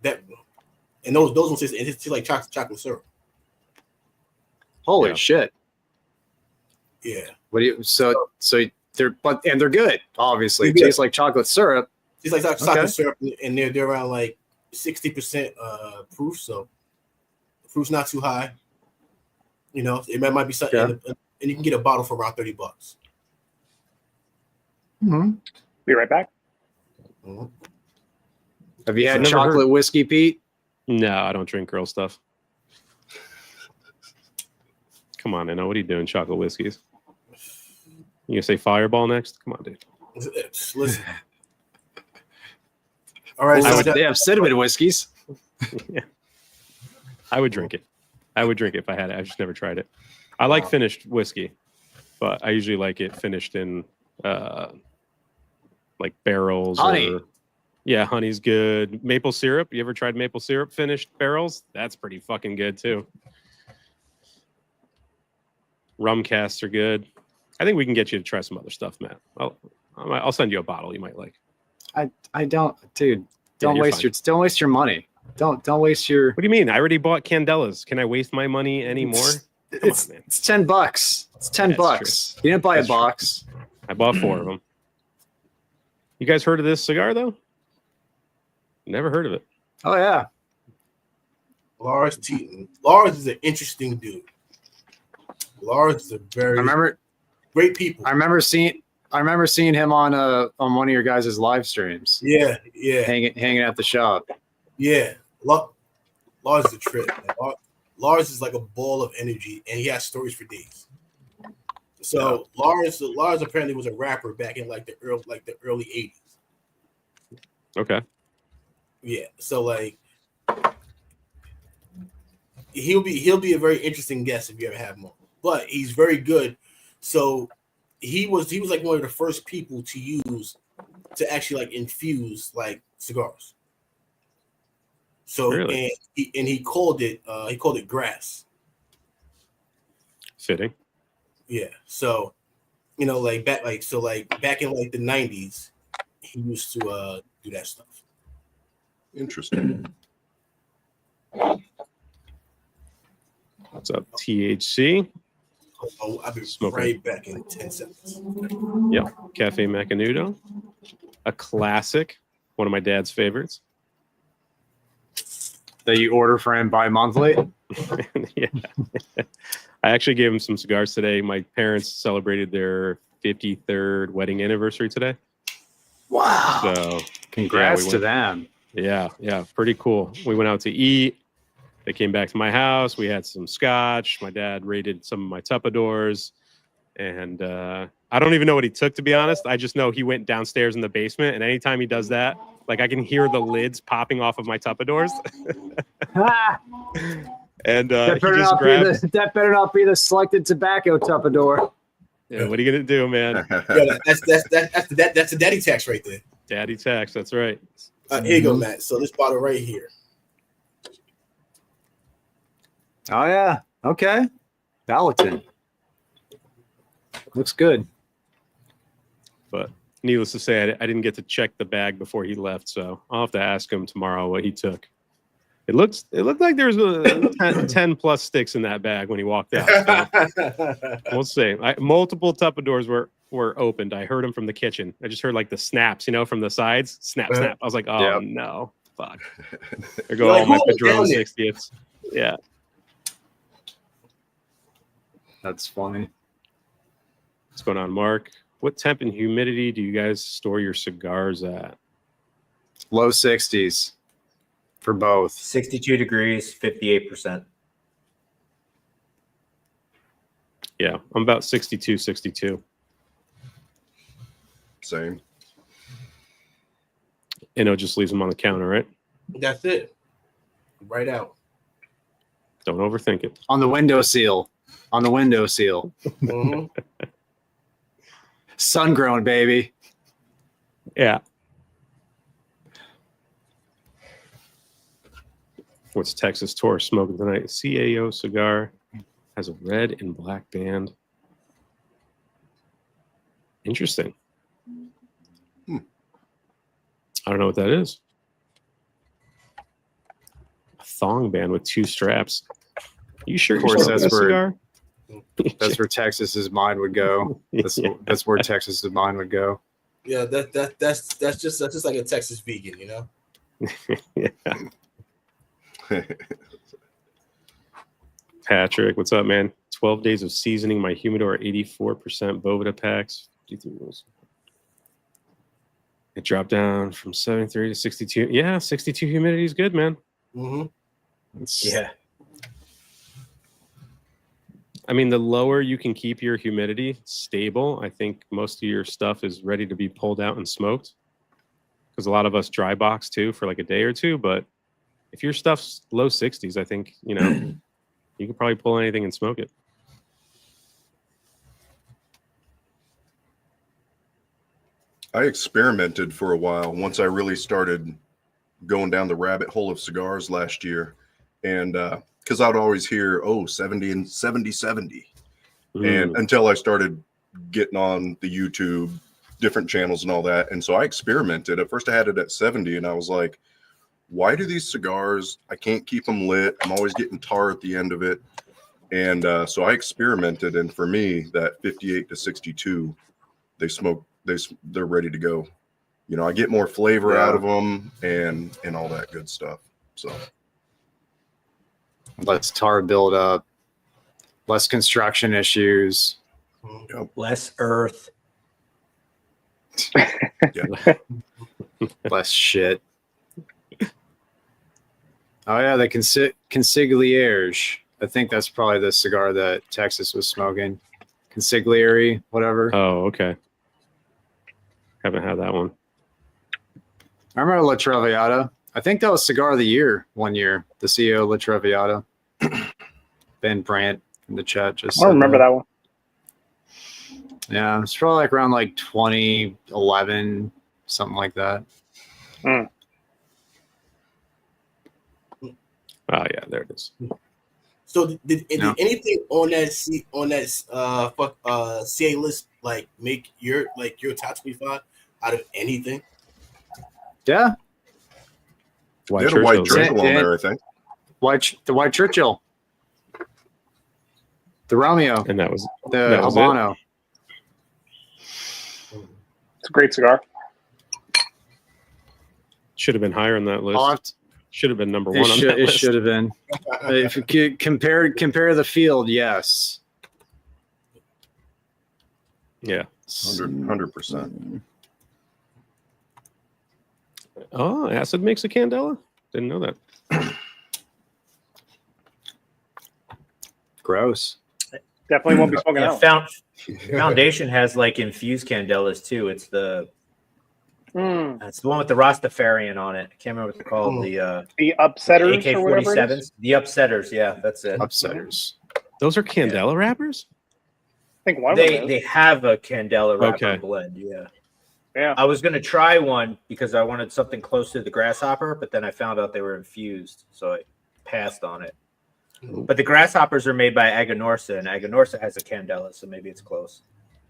And those ones taste like chocolate syrup.
Holy shit.
Yeah.
What do you, so they're good, obviously. It tastes like chocolate syrup.
It's like chocolate syrup, and they're around like 60% proof, so the proof's not too high. It might be something, and you can get a bottle for around $30.
Mm-hmm.
Be right back.
Mm-hmm.
Have you had chocolate whiskey, Pete?
No, I don't drink girl stuff. Come on, I know what are you doing? Chocolate whiskeys. You gonna say Fireball next? Come on, dude.
Listen. All right,
they have cinnamon whiskeys.
Yeah. I would drink it. I would drink it if I had it. I've just never tried it. I like finished whiskey, but I usually like it finished in like barrels.
Honey.
Yeah, honey's good. Maple syrup. You ever tried maple syrup finished barrels? That's pretty fucking good too. Rum casts are good. I think we can get you to try some other stuff, Matt. I'll send you a bottle you might like.
I don't, dude. Don't waste your money. Don't waste your.
What do you mean? I already bought Candelas. Can I waste my money anymore?
It's
man.
it's $10. It's $10. You didn't buy
That's
a box.
I bought 4 of them. You guys heard of this cigar though? Never heard of it.
Oh yeah.
Lars Teton. Lars is an interesting dude. Lars is a very great people.
I remember seeing him on one of your guys' live streams.
Yeah.
Hanging at the shop.
Yeah. Lars is a trip. Man. Lars is like a ball of energy, and he has stories for days. So Lars apparently was a rapper back in the early 80s.
Okay.
Yeah. So like he'll be a very interesting guest if you ever have him on. But he's very good. So he was like one of the first people to actually like infuse like cigars. So
really?
and he called it grass.
Fitting.
Yeah. So back in like the 90s, he used to do that stuff.
Interesting.
What's up, THC?
I'll be
Smoking.
right back in 10 seconds.
Yeah, Cafe Macanudo, a classic, one of my dad's favorites.
That you order for him bi-monthly?
Yeah. I actually gave him some cigars today. My parents celebrated their 53rd wedding anniversary today.
Wow.
So
Congrats to them.
Yeah, pretty cool. We went out to eat. They came back to my house. We had some scotch. My dad raided some of my Tupperdoors. And I don't even know what he took, to be honest. I just know he went downstairs in the basement. And anytime he does that, like I can hear the lids popping off of my Tupperdoors. And
that
he just grabbed.
That better not be the selected tobacco Tupperdoor.
Yeah, what are you gonna do, man?
Yeah, that's the daddy tax right there.
Daddy tax. That's right.
Here you go, Matt. So this bottle right here.
Oh yeah. Okay. Valentin. Looks good.
But needless to say, I didn't get to check the bag before he left, so I'll have to ask him tomorrow what he took. It looked like there was 10 plus sticks in that bag when he walked out. So we'll see. Multiple Tupperdoors were opened. I heard them from the kitchen. I just heard like the snaps, from the sides. Snap, snap. I was like, oh no, fuck. There go all my Padron 60ths. Yeah.
That's funny.
What's going on, Mark? What temp and humidity do you guys store your cigars at?
Low 60s for both.
62 degrees, 58%.
Yeah, I'm about 62.
Same.
Just leaves them on the counter, right?
That's it. Right out.
Don't overthink it.
On the windowsill.
Mm-hmm.
Sun grown, baby.
Yeah. What's Texas Tour smoking tonight? CAO cigar has a red and black band. Interesting. I don't know what that is. A thong band with 2 straps. You sure?
Of course, that's where
cigar?
That's where Texas's mind would go. That's where Texas's mind would go.
Yeah, that's just like a Texas vegan,
Yeah. Patrick, what's up, man? 12 days of seasoning my humidor, 84% Boveda packs. 53 mils. It dropped down from 73 to 62. Yeah, 62 humidity is good, man.
Mm-hmm.
Yeah.
I mean, the lower you can keep your humidity stable, I think most of your stuff is ready to be pulled out and smoked. Because a lot of us dry box too for like a day or two. But if your stuff's low 60s, I think, you could probably pull anything and smoke it.
I experimented for a while once I really started going down the rabbit hole of cigars last year. And because I'd always hear, 70 and 70. And until I started getting on the YouTube, different channels and all that. And so I experimented. At first I had it at 70 and I was like, why do these cigars, I can't keep them lit. I'm always getting tar at the end of it. And so I experimented. And for me, that 58 to 62, they're ready to go. You know, I get more flavor out of them and all that good stuff. So
less tar buildup, less construction issues,
less earth,
less shit. Oh yeah, the consigliere. I think that's probably the cigar that Texas was smoking. Consigliere, whatever.
Oh, okay. Haven't had that one.
I remember La Traviata. I think that was Cigar of the Year one year. The CEO of La Traviata, Ben Brandt in the chat. Just
I don't remember that one.
Yeah, it's probably like around like 2011, something like that.
Mm.
Oh yeah, there it is.
So did anything on that CA list like make your top 25 out of anything?
Yeah,
they had a white Churchill on there, I think.
The white Churchill, the Romeo,
And that was
the Habano.
It's a great cigar.
should have been higher on that list. Should have been number one on that
It
list.
should have been. If you could compare the field, yes.
Yeah.
100%.
Oh, acid makes a candela? Didn't know that.
Gross.
Definitely won't be smoking
Yeah,
that one.
Foundation has like infused candelas too. It's the
Mm.
it's the one with the Rastafarian on it. I can't remember what they're called. The
The upsetters or whatever it is.
AK-47s. The upsetters. Yeah, that's it.
Upsetters.
Those are candela wrappers?
I think one of them
They
is.
have a candela wrapper
Okay.
blend. Yeah.
Yeah.
I was gonna try one because I wanted something close to the grasshopper, but then I found out they were infused, so I passed on it. But the grasshoppers are made by Aganorsa, and Aganorsa has a candela, so maybe it's close.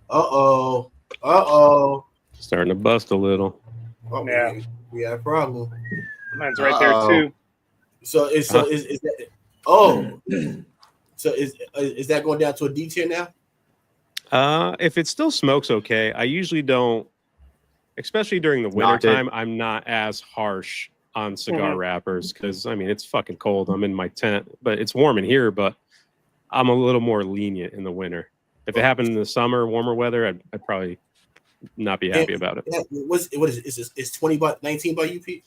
Uh-oh.
Starting to bust a little.
Oh,
Yeah.
we got a problem.
Mine's right there too.
So is that so is that going down to a D tier now?
If it still smokes okay, I usually don't, especially during the winter time, I'm not as harsh on cigar wrappers because I mean it's fucking cold. I'm in my tent, but it's warm in here, but I'm a little more lenient in the winter. If it happened in the summer, warmer weather, I'd probably not be happy about it.
Yeah, what is it? Is 20 by 19 by UP?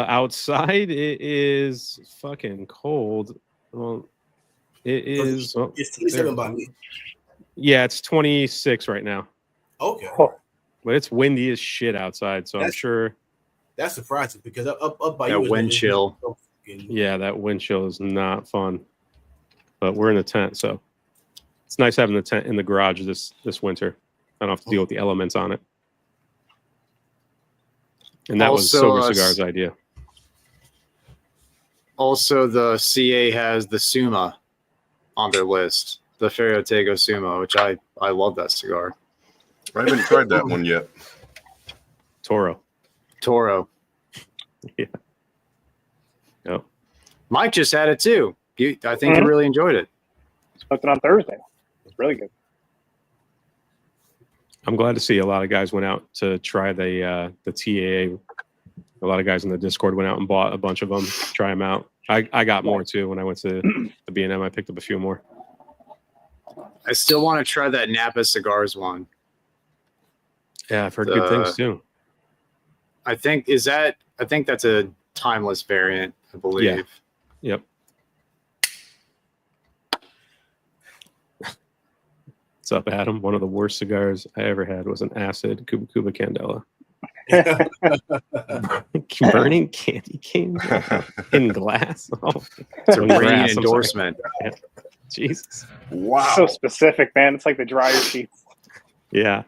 Outside it is fucking cold. Well, it is. Well,
It's 27 by me.
yeah, it's 26 right now,
Okay.
but it's windy as shit outside, so I'm sure.
That's surprising because up by
That
you is
wind chill.
Yeah, that wind chill is not fun. But we're in the tent, so it's nice having the tent in the garage this winter. I don't have to deal with the elements on it. And that was
Also,
Sober Cigars' idea.
Also, the CA has the Suma on their list, the Ferriotego Suma, which I love that cigar.
I haven't tried that one yet.
Toro. Yeah. Oh.
Mike just had it too. I think you really enjoyed it.
Smoked it on Thursday. It's really good.
I'm glad to see a lot of guys went out to try the TAA. A lot of guys in the Discord went out and bought a bunch of them, try them out. I got more too when I went to the B&M. I picked up a few more.
I still want to try that Napa Cigars one.
Yeah, I've heard good things too.
I think that's a timeless variant, I believe.
Yeah. Yep. What's up, Adam? One of the worst cigars I ever had was an acid Cuba Cuba Candela. Burning candy cane in glass. Oh,
It's a ringing
grass, I'm
endorsement.
sorry. Jesus.
Wow.
So specific, man. It's like the dryer sheets.
Yeah.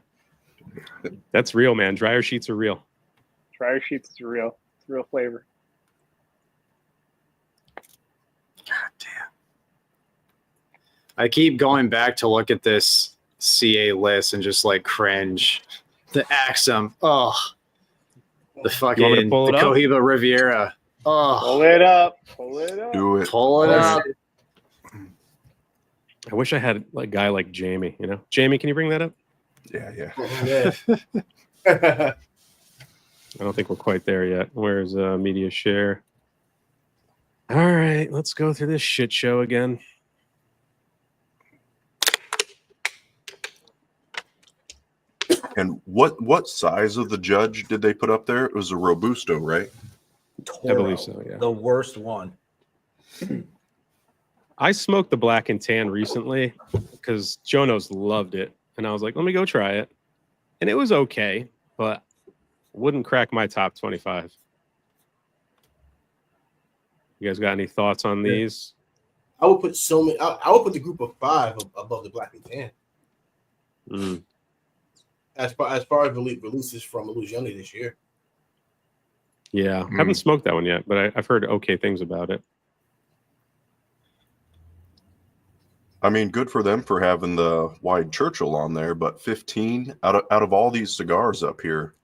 That's real, man. Dryer sheets are real.
Dryer sheets is real. It's real flavor.
God damn. I keep going back to look at this CA list and just like cringe. The Axum. Oh, The fucking
pull it up?
Cohiba Riviera. Oh,
Pull it up. Pull it up.
Do it.
pull it up.
I wish I had a guy like Jamie. You know, Jamie, can you bring that up?
Yeah, yeah.
Yeah.
I don't think we're quite there yet. Where's media share? All right, let's go through this shit show again.
And what size of the judge did they put up there? It was a Robusto, right?
I believe so, yeah.
The worst one.
I smoked the black and tan recently because Jonos loved it. And I was like, let me go try it. And it was okay, but wouldn't crack my top 25. You guys got any thoughts on these?
I would put so many. I would put the group of 5 above the black and tan.
Mm.
As far as releases from Illusione this year.
Yeah, haven't smoked that one yet, but I've heard okay things about it.
I mean, good for them for having the wide Churchill on there, but 15 out of all these cigars up here,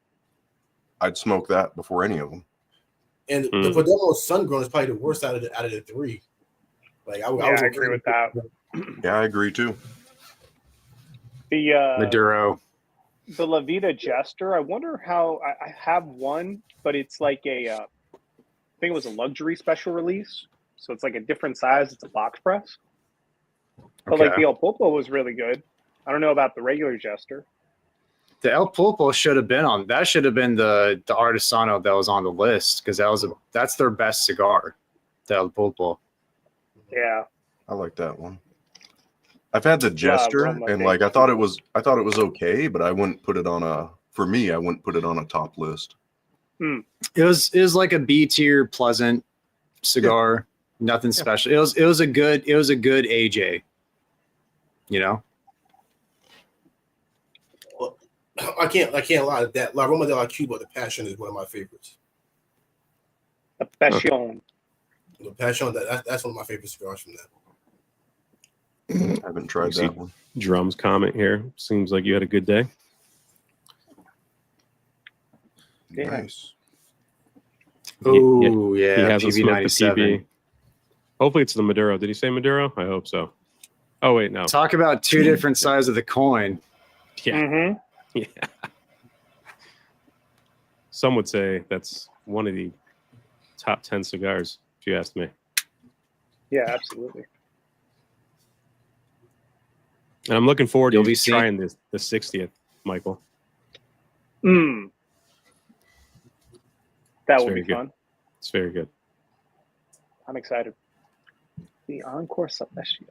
I'd smoke that before any of them.
And the Podemo Sun-Grown is probably the worst out of the 3. Like I
agree with that.
Yeah, I agree too.
The
Maduro.
the La Vida Jester. I wonder how I have one, but it's like I think it was a luxury special release, so it's like a different size. It's a box press, but like the El Pulpo was really good. I don't know about the regular Jester.
The El Pulpo should have been on. That should have been the Artisano that was on the list because that's their best cigar. The El Pulpo.
Yeah,
I like that one. I've had the Jester, and like I thought it was okay, but I wouldn't put it on a. For me, I wouldn't put it on a top list.
It was like a B tier pleasant cigar. Nothing special. It was a good AJ. You know.
Well, I can't lie. That La RoMa de la Cuba, the Passion, is one of my favorites.
the Passion.
The Passion, that's one of my favorite cigars from that.
I haven't tried that one.
Drums comment here. Seems like you had a good day.
Yeah.
Nice.
Oh yeah,
He hasn't smoked the
PB97.
PB. Hopefully it's the Maduro. Did he say Maduro? I hope so. Oh wait, no.
Talk about two different sides of the coin.
Yeah.
Mm-hmm.
Yeah. Some would say that's one of the top 10 cigars, if you ask me.
Yeah, absolutely.
And I'm looking forward
You'll
to
be
trying the 60th, Michael.
That
It's
will
very
be
good.
fun.
It's very good.
I'm excited. The Encore Celestial.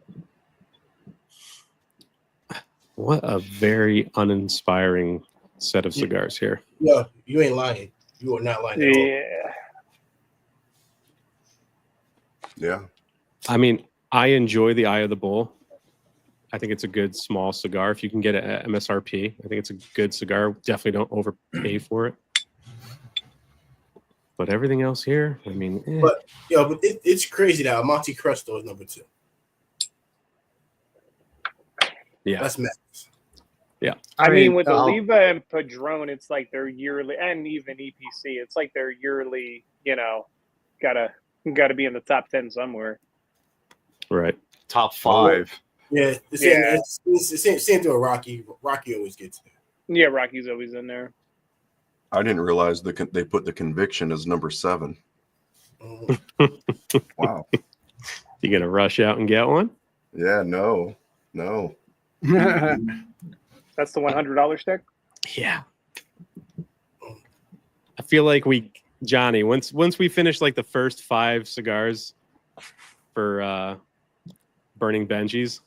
What a very uninspiring set of cigars here.
Yeah, you ain't lying. You are not lying at all.
Yeah.
Yeah.
I mean, I enjoy the Eye of the Bull. I think it's a good small cigar. If you can get it at MSRP, I think it's a good cigar. Definitely don't overpay for it. But everything else here, I mean,
But it's crazy that Monte Cristo is number 2.
yeah.
That's max.
I mean, with Oliva and Padron, it's like their yearly, and even EPC, it's like their yearly, gotta be in the top 10 somewhere.
Right.
Top 5.
Yeah, it's the same thing with Rocky. Rocky always gets there.
Yeah, Rocky's always in there.
I didn't realize they put the Conviction as number 7. Wow.
You gonna rush out and get one?
Yeah, no.
That's the $100 stick.
Yeah. I feel like Johnny, once we finish like the first 5 cigars for Burning Benjis,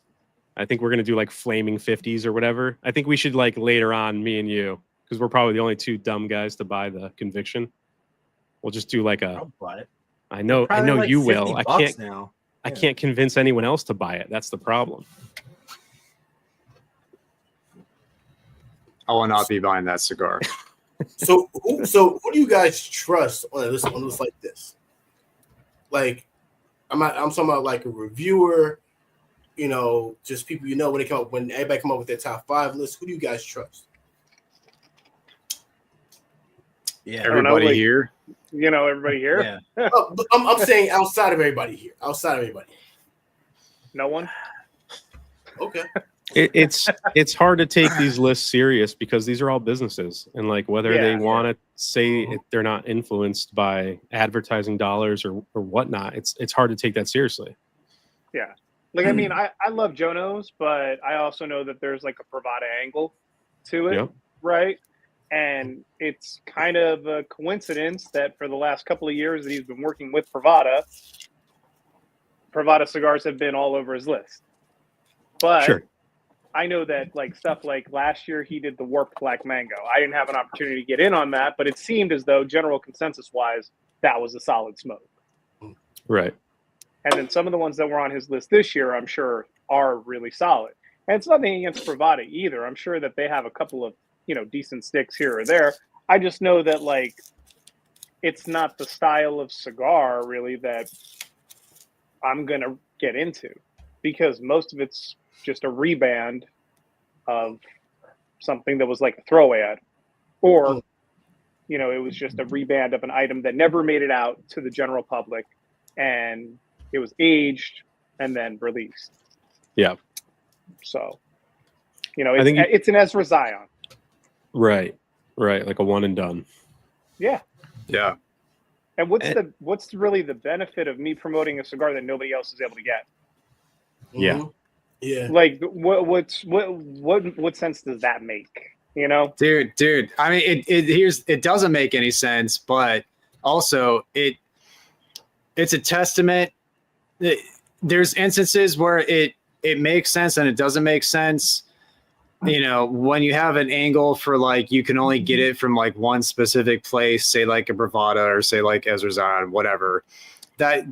I think we're gonna do like flaming 50s or whatever. I think we should like later on, me and you, because we're probably the only 2 dumb guys to buy the Conviction. We'll just do like a.
I'll buy it.
I know
Probably like
you
50
will. I
bucks
can't.
now.
I can't convince anyone else to buy it. That's the problem.
I will not be buying that cigar.
So who do you guys trust on a list like this? Like, I'm talking about like a reviewer, just people when everybody come up with their top 5 list. Who do you guys trust?
Yeah.
Everybody
like-
here.
You know, everybody here.
Yeah.
Oh, but I'm saying outside of everybody here. Outside of everybody.
No one.
Okay.
It's hard to take these lists serious because these are all businesses, and like whether they
Yeah.
want to say they're not influenced by advertising dollars or whatnot, it's hard to take that seriously.
Yeah. Like, I mean, I love Jonos, but I also know that there's like a Pravada angle to it,
Yep.
right? And it's kind of a coincidence that for the last couple of years that he's been working with Pravada cigars have been all over his list. But
Sure.
I know that like stuff like last year he did the Warped Black Mango. I didn't have an opportunity to get in on that, but it seemed as though general consensus wise that was a solid smoke.
Right.
And then some of the ones that were on his list this year, I'm sure, are really solid. And it's nothing against Pravada either. I'm sure that they have a couple of, you know, decent sticks here or there. I just know that like it's not the style of cigar really that I'm gonna get into, because most of it's just a reband of something that was like a throwaway ad, or you know, it was just a reband of an item that never made it out to the general public, and it was aged and then released.
Yeah.
So, you know,
I think
it's an Ezra Zion.
Right. Like a one and done.
Yeah.
Yeah.
And what's really the benefit of me promoting a cigar that nobody else is able to get?
Yeah.
Mhm. Yeah.
Like what sense does that make? You know?
Dude. I mean, it doesn't make any sense, but also it's a testament. There's instances where it makes sense and it doesn't make sense. You know, when you have an angle for like, you can only get it from like one specific place, say like a Bravada or say like Ezra Zion, whatever, that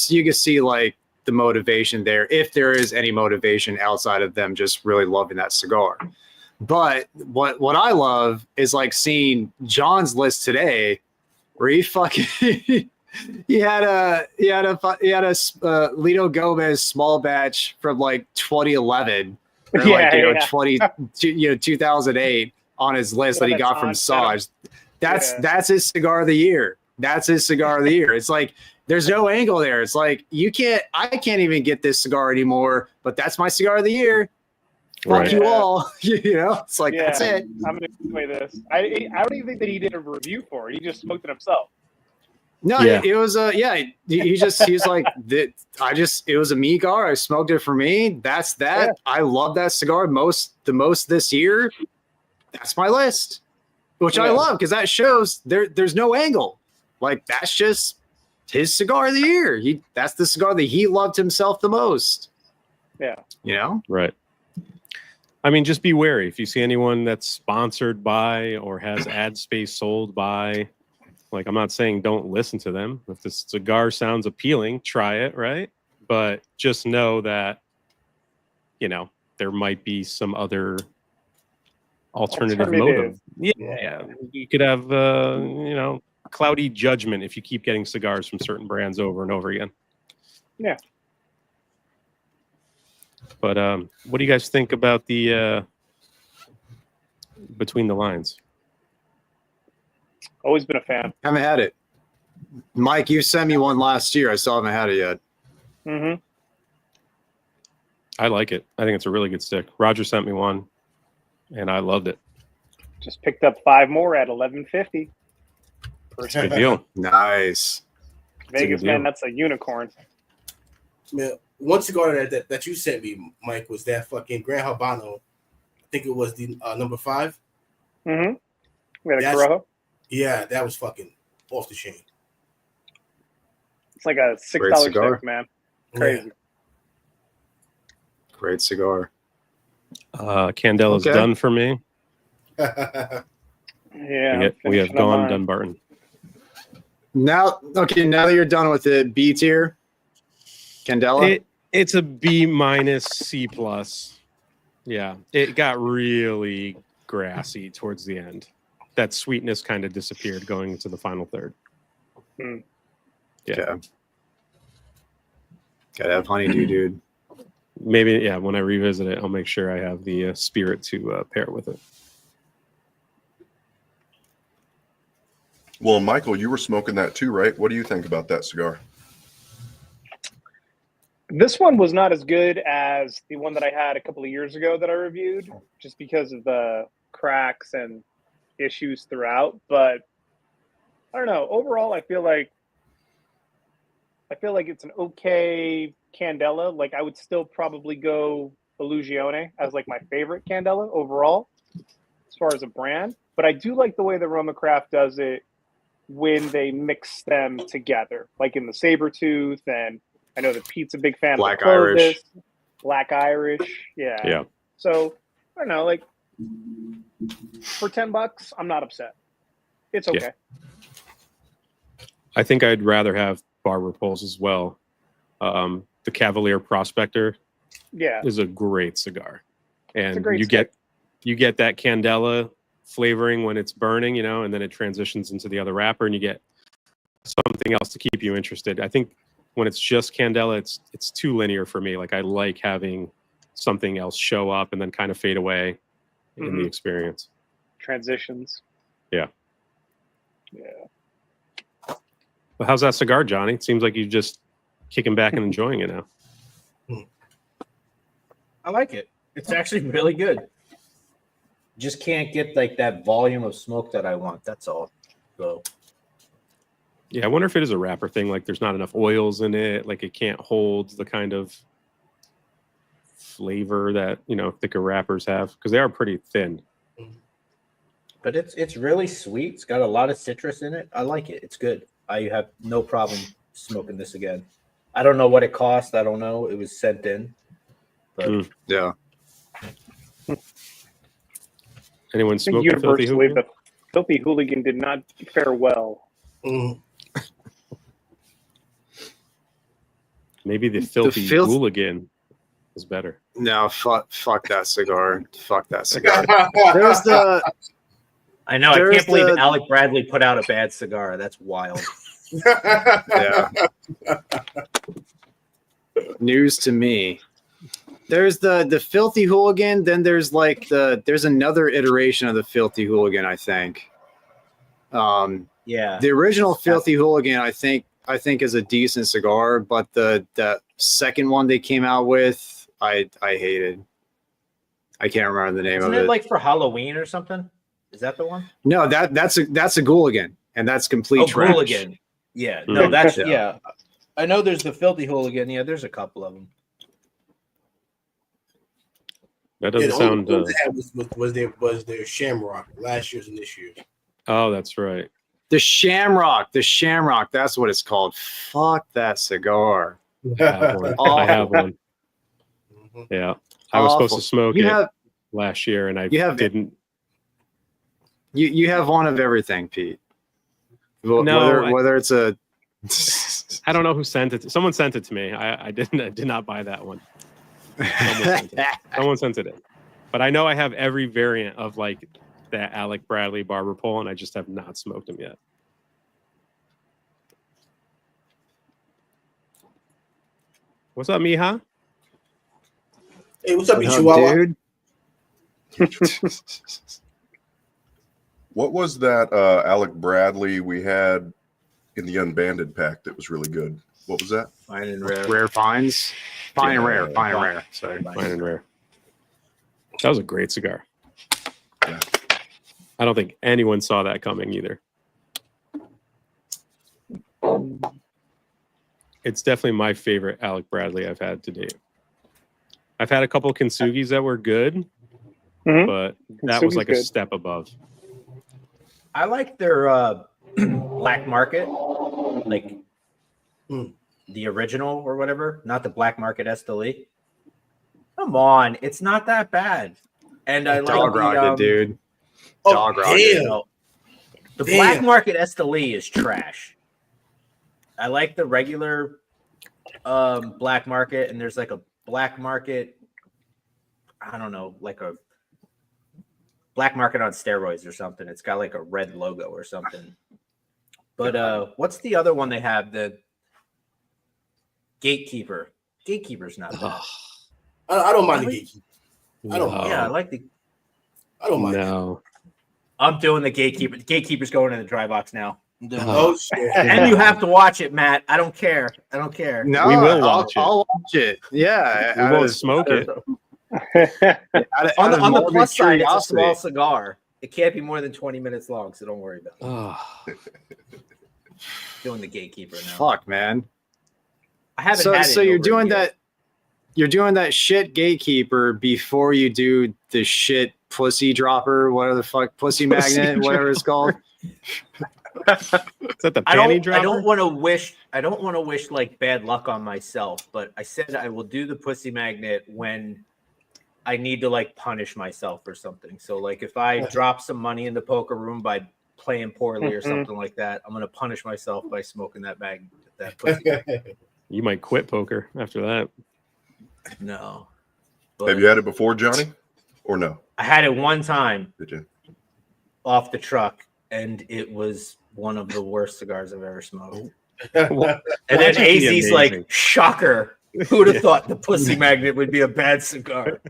you can see like the motivation there, if there is any motivation outside of them just really loving that cigar. But what I love is like seeing John's list today, where he fucking he had a Lito Gomez small batch from like 2011, or like 2008 on his list that he got from Saj. That's his cigar of the year. That's his cigar of the year. It's like there's no angle there. It's like I can't even get this cigar anymore, but that's my cigar of the year. Fuck you all. You know, it's like that's it.
I'm gonna enjoy this. I don't even think that he did a review for it. He just smoked it himself.
No, it was he's like that. It was a me cigar. I smoked it for me. That's that. Yeah. I love that cigar the most this year. That's my list, which I love because that shows there's no angle. Like that's just his cigar of the year. That's the cigar that he loved himself the most.
Yeah.
You know?
Right. I mean, just be wary if you see anyone that's sponsored by or has ad space sold by. Like, I'm not saying don't listen to them. If the cigar sounds appealing, try it, right? But just know that, you know, there might be some other alternative motive. Yeah. You could have, you know, cloudy judgment if you keep getting cigars from certain brands over and over again.
Yeah.
But what do you guys think about the Between the Lines?
Always been a fan.
Haven't had it. Mike, you sent me one last year. I still haven't had it yet.
Mm-hmm.
I like it. I think it's a really good stick. Roger sent me one, and I loved it.
Just picked up 5 more at $11.50.
Good deal.
Nice.
Vegas, man, that's a unicorn.
Man, one cigar that you sent me, Mike, was that fucking Gran Habano. I think it was the number 5.
Mm-hmm. We had a Corojo.
Yeah, that was fucking off the chain.
It's like a $6 stick, man. Crazy.
Yeah.
Great cigar.
Candela's done for me.
Yeah.
We have gone Dunbarton.
Now that you're done with it, B tier, Candela.
It's a B- C+. Yeah, it got really grassy towards the end. That sweetness kind of disappeared going into the final third.
Yeah. Gotta have honeydew, dude.
Maybe, when I revisit it, I'll make sure I have the spirit to pair with it.
Well, Michael, you were smoking that too, right? What do you think about that cigar?
This one was not as good as the one that I had a couple of years ago that I reviewed, just because of the cracks and issues throughout. But I don't know. Overall, I feel like it's an okay Candela. Like, I would still probably go Illusione as like my favorite Candela overall, as far as a brand. But I do like the way the RoMa Craft does it when they mix them together, like in the Sabertooth, and I know that Pete's a big fan
Black
of the
Irish.
Black Irish. Yeah.
Yeah.
So I don't know, like for $10, I'm not upset. It's okay.
Yeah. I think I'd rather have barber poles as well. The Cavalier Prospector is a great cigar, and you get that Candela flavoring when it's burning, and then it transitions into the other wrapper, and you get something else to keep you interested. I think when it's just Candela, it's too linear for me. Like, I like having something else show up and then kind of fade away in the experience.
Transitions.
Yeah.
Yeah.
Well, how's that cigar, Johnny? It seems like you're just kicking back and enjoying it now.
I like it. It's actually really good. Just can't get like that volume of smoke that I want. That's all. So
yeah, I wonder if it is a wrapper thing. Like, there's not enough oils in it. Like, it can't hold the kind of flavor that thicker wrappers have, because they are pretty thin.
But it's really sweet. It's got a lot of citrus in it. I like it. It's good. I have no problem smoking this again. I don't know what it cost. I don't know. It was sent in. But
Yeah.
Anyone
I think
smoke the Filthy
universally,
Hooligan?
the Filthy Hooligan did not fare well.
Maybe the Filthy Hooligan is better.
No, fuck that cigar. Fuck that cigar. There's the.
I know. I can't believe Alec Bradley put out a bad cigar. That's wild.
Yeah. News to me. There's the Filthy Hooligan. Then there's like there's another iteration of the Filthy Hooligan, I think.
Yeah.
The original Filthy Hooligan, I think is a decent cigar, but the second one they came out with, I hated. I can't remember the name
Isn't
of it.
it like for Halloween or something? Is that the one?
No, that's a Hooligan, and that's complete trash.
Hooligan. Yeah. No, that's yeah. I know there's the Filthy Hooligan. Yeah, there's a couple of them.
That doesn't sound.
Was their Shamrock last year's and this year's?
Oh, that's right.
The Shamrock. That's what it's called. Fuck that cigar.
I have one. Yeah, I was supposed to smoke it last year, and I didn't.
You have one of everything, Pete.
No,
whether it's a.
I don't know who sent it. Someone sent it to me. I did not buy that one. Someone sent it in. But I know I have every variant of like that Alec Bradley barber pole, and I just have not smoked them yet. What's up, Mija?
Hey, what's up, you Chihuahua?
Dude?
What was that Alec Bradley we had in the unbanded pack that was really good? What was that?
Fine and rare.
Rare finds. Fine and rare. Sorry.
Fine and rare. That was a great cigar.
Yeah.
I don't think anyone saw that coming either. It's definitely my favorite Alec Bradley I've had to date. I've had a couple Kintsugi's that were good, but that was like a step above.
I like their black market, like the original or whatever, not the black market Esteli. Come on, it's not that bad. And I like
Dog rocket, dude. Dog rocket.
The black market Esteli is trash. I like the regular black market, and there's like a black market. I don't know, like a black market on steroids or something. It's got like a red logo or something. But what's the other one they have? The Gatekeeper. Gatekeeper's not bad.
I don't mind the Gatekeeper. I don't mind.
Yeah, I like the.
I don't mind.
No.
I'm doing the Gatekeeper. The Gatekeeper's going in the dry box now.
Oh shit!
And you have to watch it, Matt. I don't care.
No,
We will watch it.
I'll watch it. Yeah,
We won't smoke it.
On the
morbid
plus side, it's a
curiosity.
small cigar. It can't be more than 20 minutes long, so don't worry about it.
Oh,
Doing the gatekeeper now.
Fuck, man.
I haven't
So,
had it.
so
in
you're
over a
doing
year.
that. You're doing that shit gatekeeper before you do the shit pussy dropper, whatever the fuck, pussy magnet, whatever it's called.
is that the
I
panty
don't
dropper?
want to wish. I don't want to wish like bad luck on myself, but I said I will do the pussy magnet when I need to like punish myself or something. So like if I drop some money in the poker room by playing poorly or something like that, I'm gonna punish myself by smoking that magnet. That pussy.
You might quit poker after that.
No.
Have you had it before, Johnny? Or no?
I had it one time
Did you?
off the truck, and it was one of the worst cigars I've ever smoked.
Well,
And then
Watch it be
AZ's
amazing.
like, shocker. Who would have thought the pussy magnet would be a bad cigar?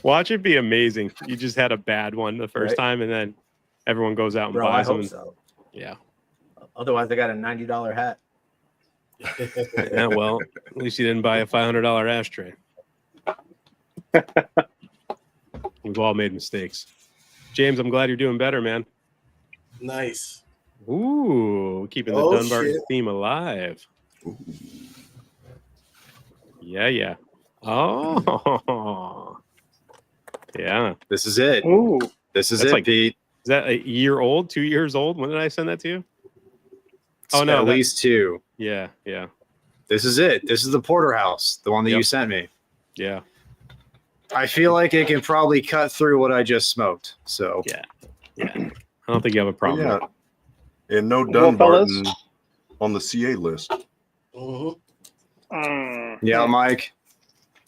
watch it be amazing. You just had a bad one the first
Right.
time, and then everyone goes out and
Bro, I
buys them.
hope
and-
so.
Yeah.
Otherwise, I got a $90 hat.
Yeah. Well, at least you didn't buy a $500 ashtray. We've all made mistakes. James, I'm glad you're doing better, man.
Nice.
Ooh, keeping the
Oh,
Dunbarton
shit.
theme alive. Yeah. Oh, yeah.
This is it.
Ooh,
This is
That's
it,
like-
Pete.
Is that a year old? 2 years old? When did I send that to you?
It's
Oh, no,
at
that-
least two.
Yeah.
This is it. This is the porterhouse, the one that you
Yep.
sent me.
Yeah.
I feel like it can probably cut through what I just smoked. So
Yeah. I don't think you have a problem.
Yeah. And no
Well,
Dunbarton on the CA list.
Mhm.
yeah, Mike.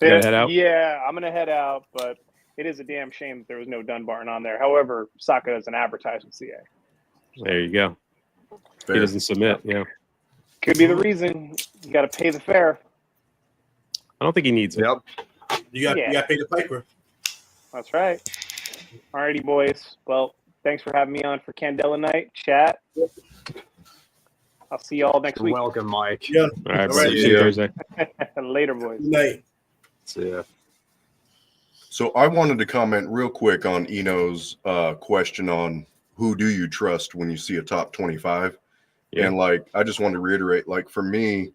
You gotta head out?
Yeah, I'm gonna head out, but it is a damn shame that there was no Dunbarton on there. However, Saka doesn't advertise with CA.
There you go.
Fair.
He doesn't submit. Yeah.
Could be the reason. You got to pay the fare.
I don't think he needs it.
Yep.
You got
Yeah.
to pay the piper.
That's right. Alrighty, boys. Well, thanks for having me on for Candela Night chat. I'll see y'all next
You're
week.
welcome, Mike.
Yeah.
All right.
All right,
See you
yeah.
Thursday.
Later, boys.
Good night.
See ya.
So I wanted to comment real quick on Eno's question on who do you trust when you see a top 25?
Yeah.
And like, I just wanted to reiterate, like for me,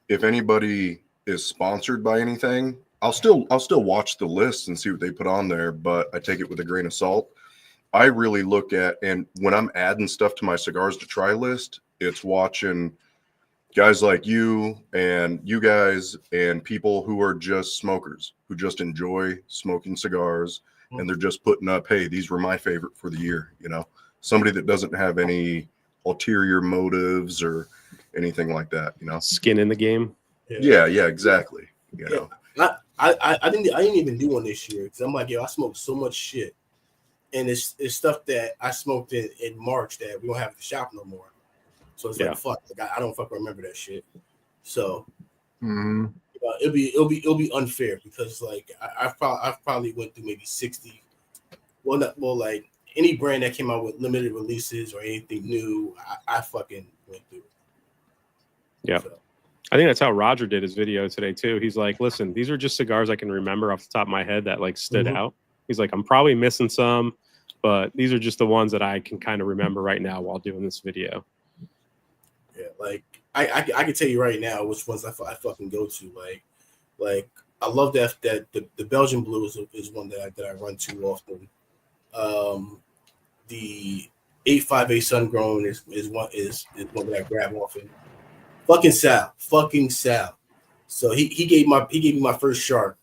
if anybody is sponsored by anything, I'll still watch the list and see what they put on there, but I take it with a grain of salt. I really look at, and when I'm adding stuff to my cigars to try list, it's watching guys like you and you guys and people who are just smokers, who just enjoy smoking cigars, and they're just putting up, hey, these were my favorite for the year, you know, somebody that doesn't have any ulterior motives or anything like that, you know.
Skin in the game.
Yeah, exactly. You know.
I didn't even do one this year because I'm like, yo, I smoked so much shit, and it's stuff that I smoked in March that we don't have at the shop no more. So it's
Yeah.
like fuck, like I don't fucking remember that shit. So
Mhm.
it'll be unfair because like I've probably went through maybe 60. Like any brand that came out with limited releases or anything new, I fucking went through.
Yeah.
So,
I think that's how Roger did his video today too. He's like, listen, these are just cigars I can remember off the top of my head that like stood
Mhm.
out. He's like, I'm probably missing some, but these are just the ones that I can kind of remember right now while doing this video.
yeah, like I can tell you right now which ones I fucking go to. Like I love that the Belgian Blue is one that I run to often. The 858 Sun Grown is one that I grab often. Fucking Sal. So he gave me my first shark,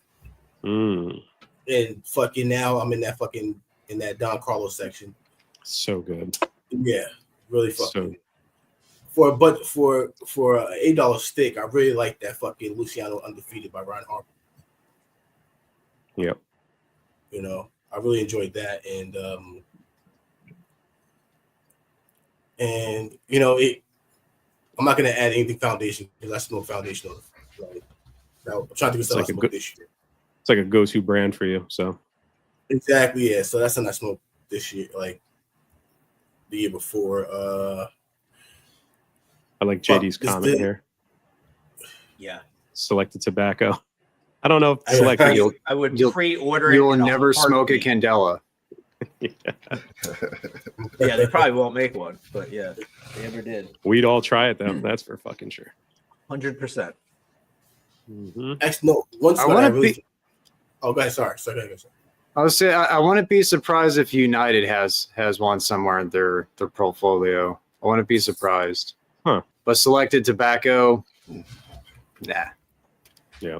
Mm,
and fucking now I'm in that Don Carlos section.
so good.
Yeah, really fucking.
So
For an $8 stick, I really like that fucking Luciano Undefeated by Ryan Harper.
Yep.
You know, I really enjoyed that, and you know I'm not gonna add anything foundation because I smoke foundation on it. Like, I'm trying to do stuff
like
I
a
smoke
good-
this year.
it's like a go-to brand for you. So
Exactly, yeah. So that's something I smoked this year. Like the year before.
I like JD's comment here.
Yeah.
Selected tobacco. I don't know if selected.
I would
you'll-
pre-order it.
You will
in a
never smoke a
heartbeat.
candela.
Yeah, they probably won't make one, but yeah, they ever did.
We'd all try it though. That's for fucking sure.
100%.
Mm-hmm.
Actually, no. Once
I
when
wanna
I really.
be-
Oh, go ahead. Sorry. Go ahead.
I would say I wouldn't be surprised if United has one somewhere in their portfolio. I wouldn't be surprised.
Huh.
But selected tobacco, nah.
Yeah.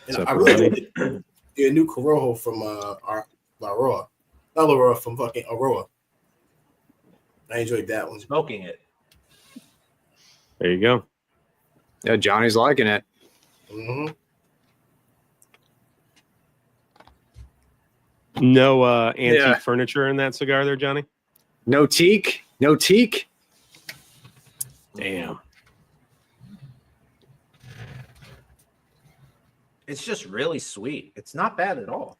And
So
I really
funny.
wanted a new Corojo from Aroa. Not Aroa, from fucking Aroa. I enjoyed that one.
Smoking it.
There you go.
Yeah, Johnny's liking it.
Mm-hmm.
No antique
Yeah.
furniture in that cigar there, Johnny?
No teak. No teak.
Damn.
It's just really sweet. It's not bad at all.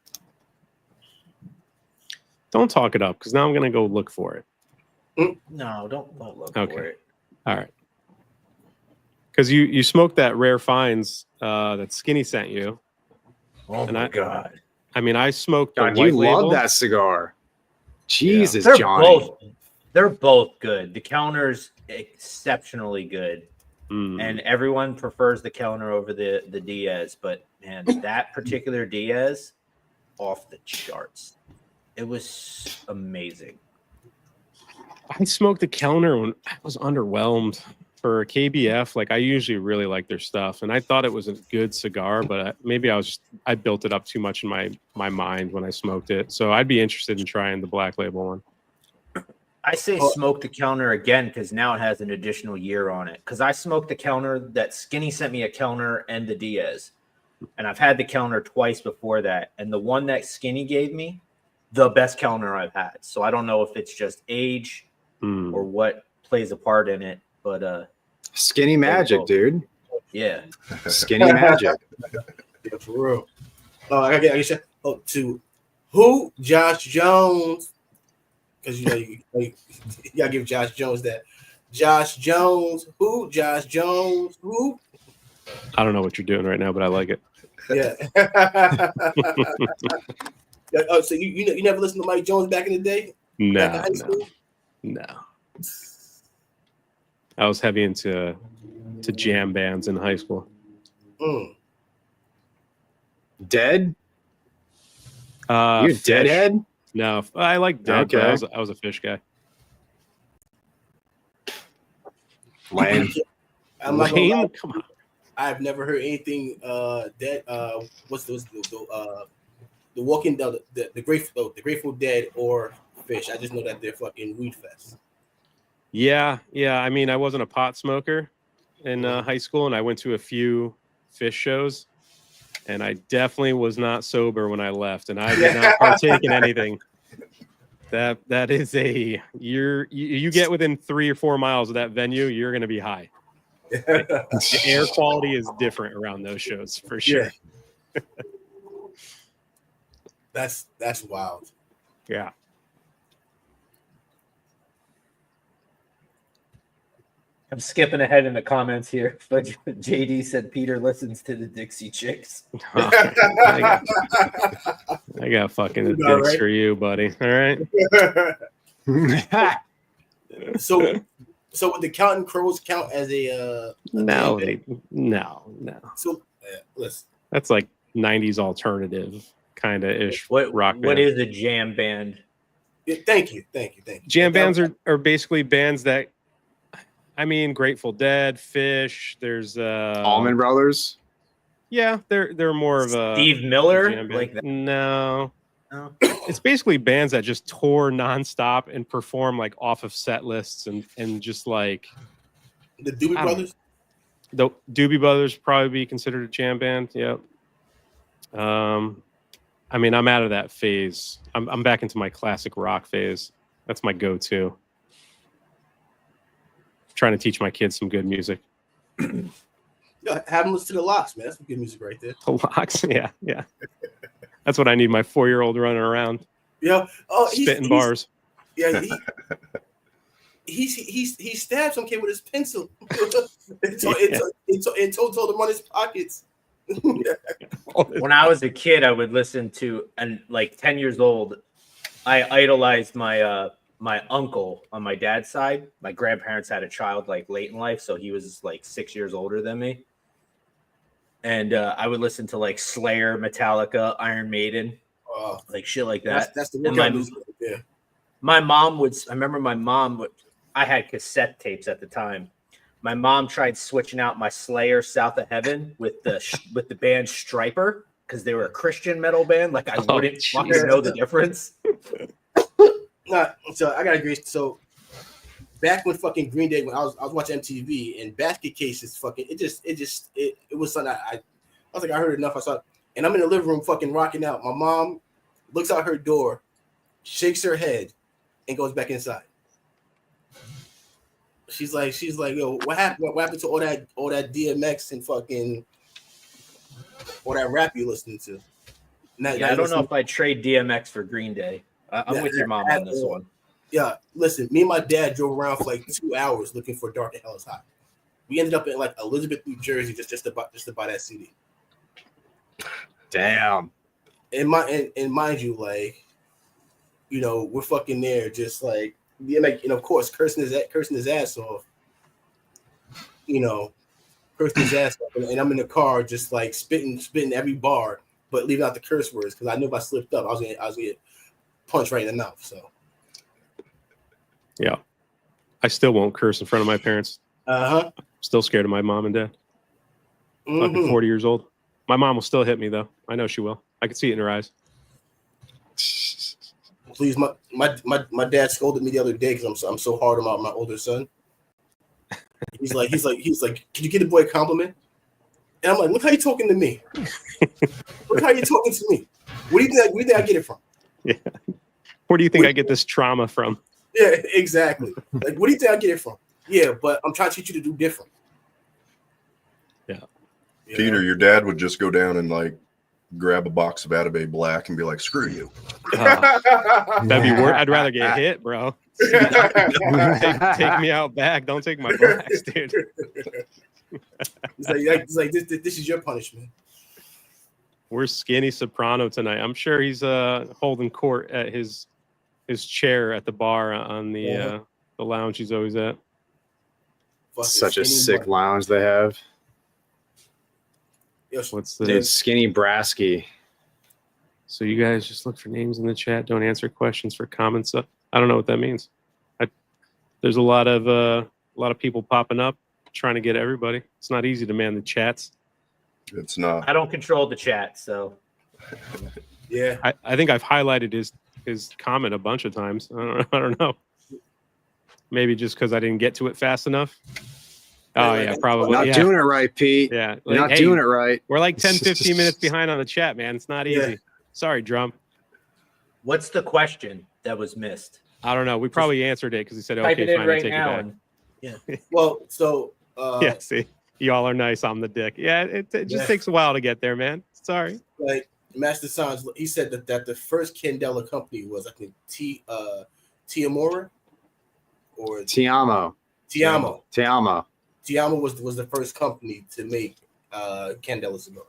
Don't talk it up because now I'm gonna go look for it.
No, don't look
Okay.
for it.
All right. Because you smoked that rare finds that Skinny sent you.
Oh
And
my
I-
god.
I mean, I smoked the
God,
white
you
label.
love that cigar. Jesus,
They're
Johnny.
both good. The counter's exceptionally good.
Mm.
And everyone prefers the counter over the Diaz, but man, that particular Diaz, off the charts. It was amazing.
I smoked the Kellner when I was underwhelmed for a KBF. Like I usually really like their stuff, and I thought it was a good cigar, but maybe I built it up too much in my mind when I smoked it. So I'd be interested in trying the black label one.
I say smoke the counter again because now it has an additional year on it. Because I smoked the counter that Skinny sent me a counter and the Diaz, and I've had the counter twice before that, and the one that Skinny gave me, the best counter I've had. So I don't know if it's just age or what plays a part in it, but
Skinny magic, dude.
yeah.
Skinny magic.
Yeah, for real. I guess to who? Josh Jones. Because you gotta give Josh Jones that. Josh Jones. Who? Josh Jones. Who?
I don't know what you're doing right now, but I like it.
Yeah. Oh, so you never listened to Mike Jones back in the day? Back in
No,
high school?
no. I was heavy into jam bands in high school.
Mm.
Dead?
You
You deadhead?
No, I like Dead. But
Okay.
I was a Fish guy.
Lame.
I'm not gonna lie,
Lame? Come on.
I've never heard anything that what's the Walking Dead, the Grateful Dead or Fish. I just know that they're fucking weed fest.
Yeah. I mean, I wasn't a pot smoker in high school, and I went to a few Fish shows, and I definitely was not sober when I left, and I did not partake in anything. That is you get within 3 or 4 miles of that venue, you're going to be high. The air quality is different around those shows for sure.
That's wild.
Yeah.
I'm skipping ahead in the comments here, but JD said Peter listens to the Dixie Chicks.
I got fucking
You
dicks
all right?
for you, buddy. All right.
So would the Counting Crows count as a
No,
jam band?
no.
So listen,
That's like 90s alternative kind of ish
What
rock band.
What is a jam band?
thank you.
Jam bands are basically bands that, I mean, Grateful Dead, Fish. There's
Allman Brothers?
Yeah, they're more of a
Steve Miller,
jam band.
like that.
No,
No?
it's basically bands that just tour nonstop and perform like off of set lists and just like
The Doobie
I don't
Brothers.
the Doobie Brothers probably be considered a jam band. Yep. I mean, I'm out of that phase. I'm back into my classic rock phase. That's my go-to. Trying to teach my kids some good music.
Yeah, have them listen to the Locks, man. That's some good music right there.
The Locks, yeah. That's what I need my 4-year-old running around.
Yeah. Oh,
spitting bars.
Yeah. He stabbed some kid with his pencil. and told him on his pockets.
When I was a kid, I would listen to, and like 10 years old, I idolized my my uncle on my dad's side. My grandparents had a child like late in life, so he was like 6 years older than me. And I would listen to like Slayer, Metallica, Iron Maiden, like shit like that.
That's the
and my mom would. I remember my mom would. I had cassette tapes at the time. My mom tried switching out my Slayer South of Heaven with the band Striper because they were a Christian metal band. Like I wouldn't fucking know the difference.
So I gotta agree. So back when fucking Green Day, when I was watching MTV and Basket Cases, fucking it was something I was like, I heard enough. I saw it. And I'm in the living room fucking rocking out. My mom looks out her door, shakes her head, and goes back inside. She's like, yo, what happened? What happened to all that DMX and fucking all that rap you listening to?
I don't know if I'd trade DMX for Green Day. I'm with your mom on this one.
Yeah, listen, me and my dad drove around for like 2 hours looking for Dark and Hell is Hot. We ended up in like Elizabeth, New Jersey, just to buy that CD.
Damn.
And mind you, like, you know, we're fucking there, just like, yeah, like, and of course, cursing his ass off. You know, cursing his ass off, and I'm in the car just like spitting every bar, but leaving out the curse words because I knew if I slipped up, I was gonna get punched right in the mouth. So,
yeah, I still won't curse in front of my parents. I'm still scared of my mom and dad. Fucking 40 years old. My mom will still hit me though. I know she will. I can see it in her eyes.
Please, my dad scolded me the other day because I'm so hard on my older son. He's like, can you give the boy a compliment? And I'm like, look how you talking to me. Look how you talking to me. Where do you think I get it from?
Yeah. Where do you think I get this trauma from?
Yeah, exactly. Like, where do you think I get it from? Yeah, but I'm trying to teach you to do different.
Yeah.
Peter, your dad would just go down and like grab a box of Atabay Black and be like, screw you.
That'd be worse. I'd rather get hit, bro. take me out back. Don't take my blacks, dude.
He's like this is your punishment.
We're Skinny Soprano tonight. I'm sure he's holding court at his chair at the bar on the lounge he's always at.
Such a sick lounge they have.
What's the
Dude, Skinny Brasky.
So you guys just look for names in the chat. Don't answer questions for common stuff. I don't know what that means. There's a lot of people popping up trying to get everybody. It's not easy to man the chats.
It's not.
I don't control the chat, so
yeah.
I think I've highlighted his comment a bunch of times. I don't know. Maybe just because I didn't get to it fast enough. Oh, yeah, probably.
Not doing it right, Pete.
Yeah.
You're not doing it right.
We're like 10, 15 minutes behind on the chat, man. It's not easy. Sorry, Drum.
What's the question that was missed?
I don't know. We probably answered it because he said,
Type
okay,
it in
fine,
right
I'll take
now.
it back.
Well, so
yeah, see, y'all are nice. I'm the dick. Yeah, it just takes a while to get there, man. Sorry.
Like Master Sans, he said that the first Candela company was, I think, Tiamora or
Tiamo.
Tiamo was the first company to make Candela cigars.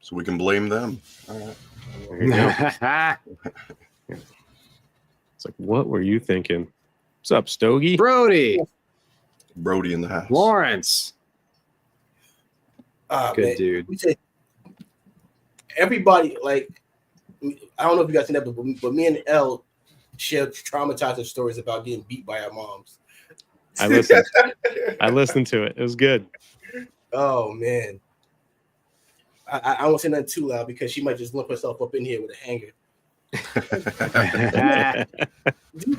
So we can blame them. All right.
There you go. It's like, what were you thinking? What's up, Stogie?
Brody
in the house.
Lawrence. Good
man,
dude.
Everybody, like, I don't know if you guys seen that, but me and Elle shared traumatizing stories about getting beat by our moms.
I listened to it. It was good.
Oh man. I won't say nothing too loud because she might just lump herself up in here with a hanger.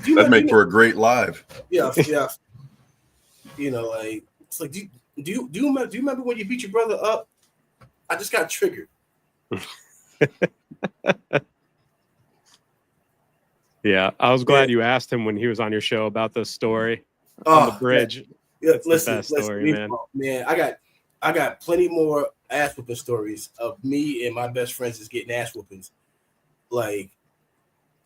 That'd make for a great live.
Yeah. You know, like it's like, do you remember when you beat your brother up? I just got triggered.
Yeah, I was glad you asked him when he was on your show about the story on the bridge.
Yeah,
listen, story,
man. I got plenty more ass whooping stories of me and my best friends just getting ass whoopings. Like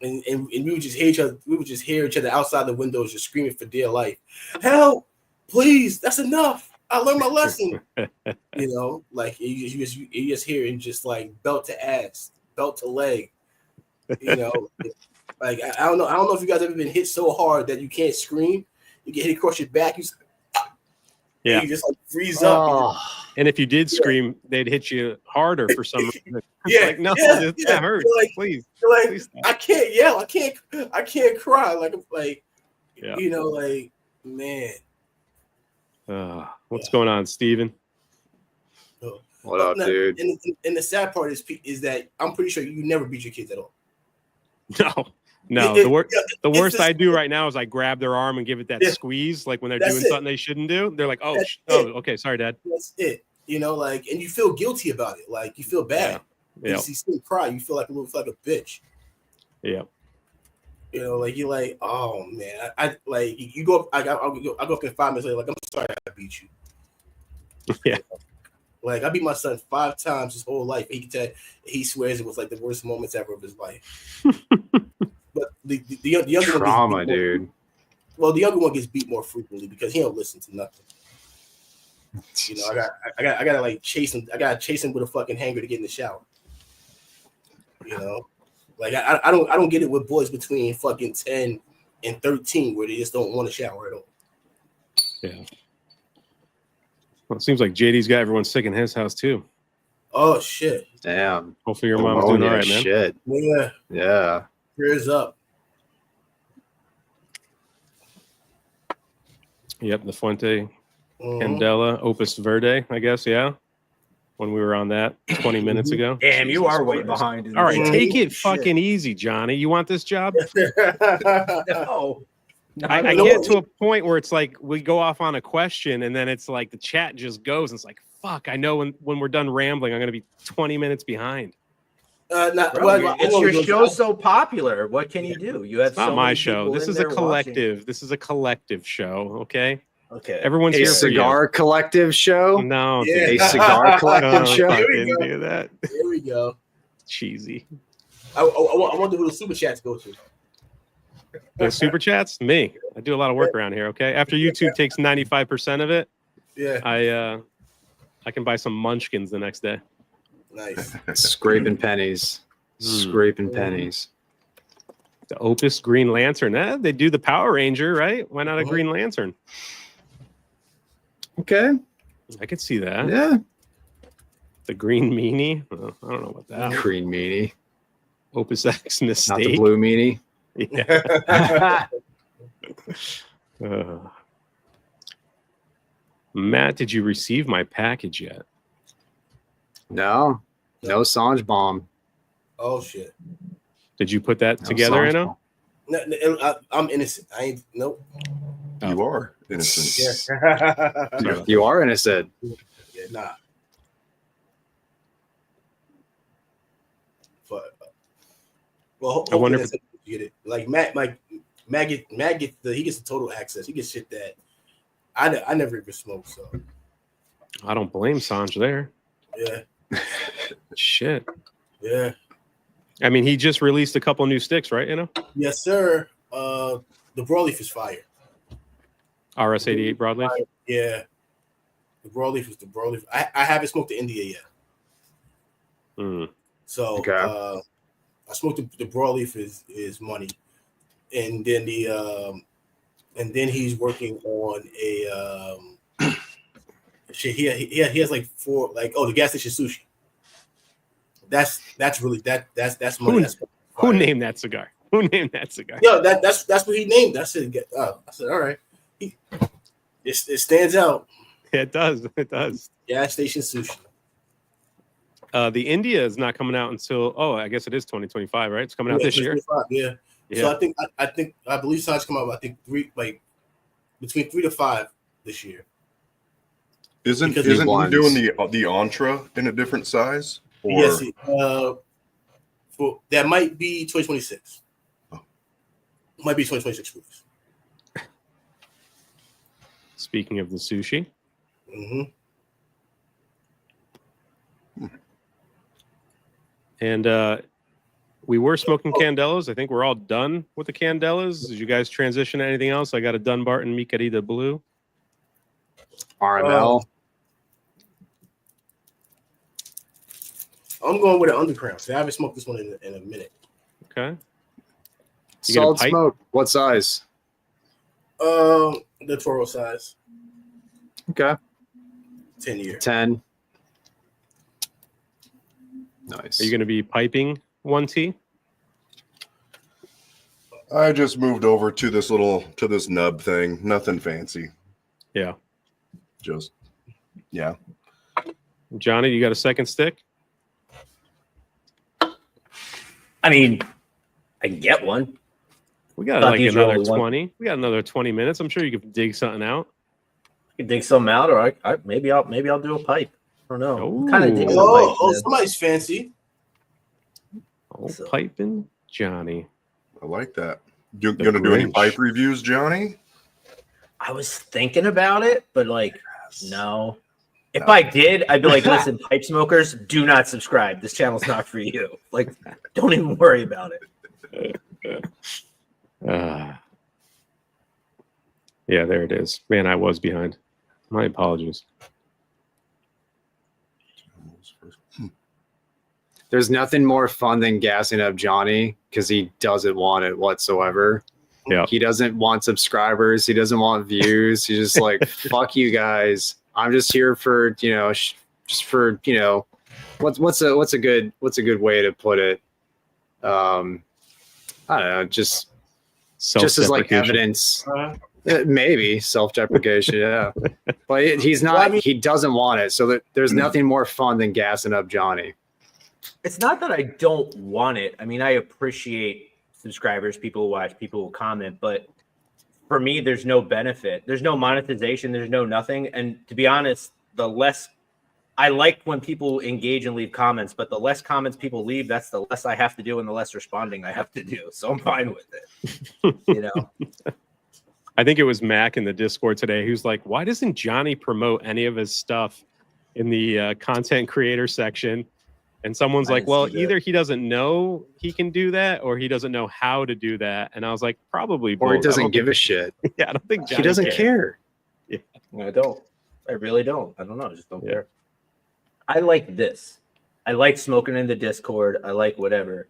and we would just hear each other. We would just hear each other outside the windows, just screaming for dear life. Help! Please, that's enough. I learned my lesson. You know, like you just hear it just like belt to ass, belt to leg. You know, like I don't know if you guys ever been hit so hard that you can't scream. You get hit across your back. You just like freeze up.
And if you did scream, they'd hit you harder for some reason. Like, no, that hurts.
Like,
please.
Like,
please
I can't yell. I can't cry. Like,
yeah.
You know, like, man.
What's going on, Steven?
What up, dude?
And the sad part is that I'm pretty sure you never beat your kids at all.
No. The worst I do right now is I grab their arm and give it that squeeze, like when they're doing something they shouldn't do. They're like, oh, okay, sorry, Dad.
That's it. You know, like, and you feel guilty about it. Like, you feel bad.
Yeah.
You see someone cry, you feel like a bitch.
Yeah.
You know, like you're like, oh man, I like you go up. I go up in 5 minutes later. Like, I'm sorry, I beat you.
Yeah.
Like, I beat my son 5 times his whole life. He swears it was like the worst moments ever of his life. But the younger
trauma, dude.
Well, the younger one gets beat more frequently because he don't listen to nothing. You know, I gotta like chase him. I gotta chase him with a fucking hanger to get in the shower. You know, like I don't get it with boys between fucking 10 and 13 where they just don't want to shower at all.
Yeah. Well, it seems like JD's got everyone sick in his house too.
Oh shit!
Damn.
Hopefully your mom's doing all right, man.
Shit. Yeah.
Prayers up.
Yep, the Fuente, Candela, Opus Verde, I guess. Yeah, when we were on that 20 minutes ago.
Damn, you are way behind.
All right, take it fucking easy, Johnny. You want this job?
No.
I get to a point where it's like we go off on a question and then it's like the chat just goes and it's like, fuck, I know when we're done rambling, I'm going to be 20 minutes behind.
Your show's so popular. What can you do? You have
it's not my show. This is a collective. This is a collective show. Okay. Everyone's here for you.
Cigar collective show?
No.
Yeah.
A cigar collective show?
Didn't do that.
Here we go.
Cheesy.
I wonder who the super chats go to.
The super chats? Me. I do a lot of work around here. Okay. After YouTube takes 95% of it, I can buy some munchkins the next day.
Nice.
Scraping pennies. Scraping pennies.
The Opus Green Lantern. They do the Power Ranger, right? Why not a Green Lantern?
Okay.
I could see that.
Yeah.
The Green Meanie. Oh, I don't know about that.
Green Meanie.
Opus X Mistake.
Not the blue meanie.
Yeah. Matt, did you receive my package yet?
No Sanj bomb.
Oh shit!
Did you put that together, Anno?
No, I'm innocent. I ain't. Nope.
You are innocent.
Yeah.
You are innocent.
Yeah, nah. But well,
I wonder if
you get it. Like Matt gets he gets the total access. He gets shit that I never even smoked. So
I don't blame Sanj there.
Yeah.
Shit.
Yeah.
I mean, he just released a couple new sticks, right? You know?
Yes, sir. The broadleaf is fire.
RS88 broadleaf?
Yeah. The broadleaf is the broadleaf. I haven't smoked the India yet. So I smoked the broadleaf is money. And then he's working on a he has like 4 the gas station sushi. That's really that's money.
Who named that cigar? Who named that cigar?
Yeah, that's what he named. I said, all right. It stands out.
It does. It does.
Gas station sushi.
The India is not coming out until I guess it is 2025, right? It's coming out this year.
Yeah. So I believe size come out. I think between 3 to 5 this year.
Isn't he doing the Entra in a different size? Or?
Yes. That might be 2026. Might be 2026 release.
Speaking of the sushi.
Mm-hmm.
And We were smoking candelas. I think we're all done with the candelas. Did you guys transition to anything else? I got a Dunbarton Mi Querida Blue.
RML.
I'm going with an Underground. So I haven't smoked this one in a minute.
Okay. You get a
Solid
pipe?
smoke. What size?
The Toro size,
Okay.
10 year.
10. Nice.
Are you going to be piping 1T?
I just moved over to this nub thing. Nothing fancy.
Yeah.
Just, yeah.
Johnny, you got a second stick?
I mean, I can get one.
We got
Thought
like
these were
another
only one.
20. We got another 20 minutes. I'm sure you could dig something out.
I can dig something out, or maybe I'll do a pipe. I don't know.
Ooh.
Kind of digging
Oh,
the pipe.
somebody's fancy.
Oh,
So-
piping Johnny.
I like that. You
The
gonna do any
Grinch.
pipe reviews, Johnny?
I was thinking about it, but like, no. If I did, I'd be like, listen, pipe smokers, do not subscribe. This channel's not for you. Like, don't even worry about it.
Yeah, there it is. Man, I was behind. My apologies.
There's nothing more fun than gassing up Johnny because he doesn't want it whatsoever.
Yeah.
He doesn't want subscribers. He doesn't want views. He's just like, fuck you guys. I'm just here for, just for, what's a good way to put it? I don't know, just as like evidence. Maybe self-deprecation, yeah. But he's not.
Well, I mean-
he doesn't want it. So there's nothing more fun than gassing up Johnny.
It's not that I don't want it. I mean, I appreciate subscribers, people who watch, people who comment, but for me, there's no benefit. There's no monetization. There's no nothing. And to be honest, the less I like when people engage and leave comments, but the less comments people leave, that's the less I have to do and the less responding I have to do. So I'm fine with it.
I think it was Mac in the Discord today who's like, why doesn't Johnny promote any of his stuff in the content creator section? And someone's
I
like,
didn't
well,
see that.
either he doesn't know he can do that or he doesn't know how to do that. And I was like, probably both.
Or he
I
doesn't
don't
give a
think-
shit.
Yeah, I don't think Johnny
He doesn't
cares.
care.
I don't. I really don't. I don't know. I just don't care. I like this. I like smoking in the Discord. I like whatever.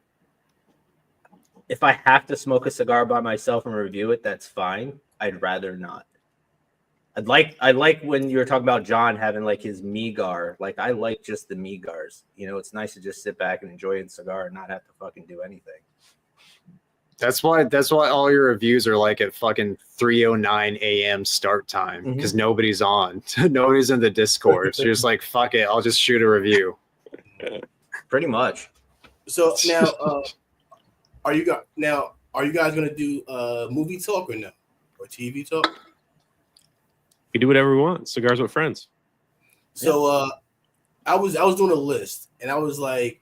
If I have to smoke a cigar by myself and review it, that's fine. I'd rather not. I like when you were talking about John having like his Migar. Like I like just the Migars. It's nice to just sit back and enjoy a cigar and not have to fucking do anything.
That's why all your reviews are like at fucking 3:09 a.m. start time because nobody's on. Nobody's in the Discord. So you're just like, fuck it, I'll just shoot a review.
Pretty much.
So now, are you guys gonna do movie talk or no, or TV talk?
We do whatever we want. Cigars with Friends.
So I was doing a list, and I was like,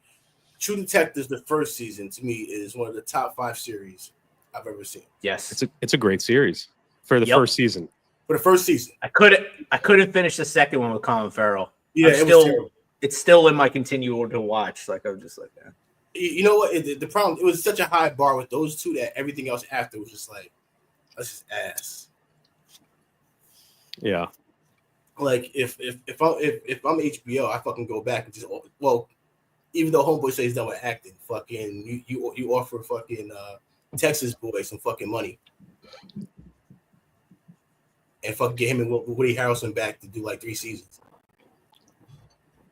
True Detectives, the first season, to me is one of the top 5 series I've ever seen.
Yes.
It's a great series for the
Yep.
first season.
For the first season,
I couldn't finish the second one with Colin Farrell.
yeah,
I'm
it
still,
was terrible.
it's still in my continual to watch. Like I'm just like, yeah.
You know what? The problem, it was such a high bar with those two that everything else after was just like, that's just ass.
Yeah.
Like if I'm HBO, I fucking go back and just even though Homeboy says he's done with acting, fucking you offer fucking Texas Boy some fucking money and fucking get him and Woody Harrelson back to do like 3 seasons.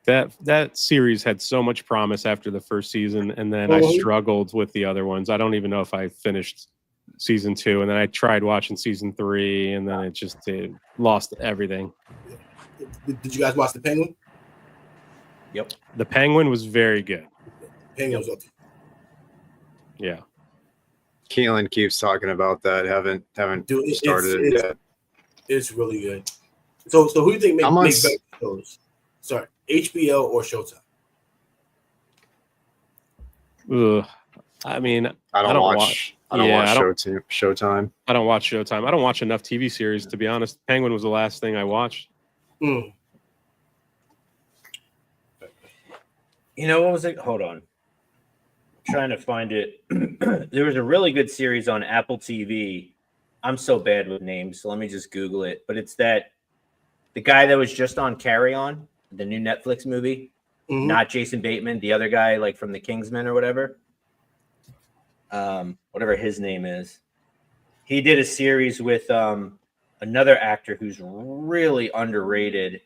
That series had so much promise after the first season, and then I struggled with the other ones. I don't even know if I finished season 2, and then I tried watching season 3, and then it lost everything.
Did you guys watch The Penguin?
Yep.
The Penguin was very good.
Penguin was up.
Yeah.
Keelan keeps talking about that. Haven't
Dude,
started it yet.
It's really good. So who do you think make better shows? Sorry, HBO or Showtime?
Ugh. I mean,
I don't watch Showtime.
I don't watch Showtime. I don't watch enough TV series, to be honest. Penguin was the last thing I watched.
What was it? Hold on. trying to find it. There was a really good series on Apple TV. I'm so bad with names, so let me just Google it. But it's the guy that was just on Carry On, the new Netflix movie.
Mhm.
Not Jason Bateman, the other guy like from the Kingsman or whatever. Whatever his name is. He did a series with another actor who's really underrated.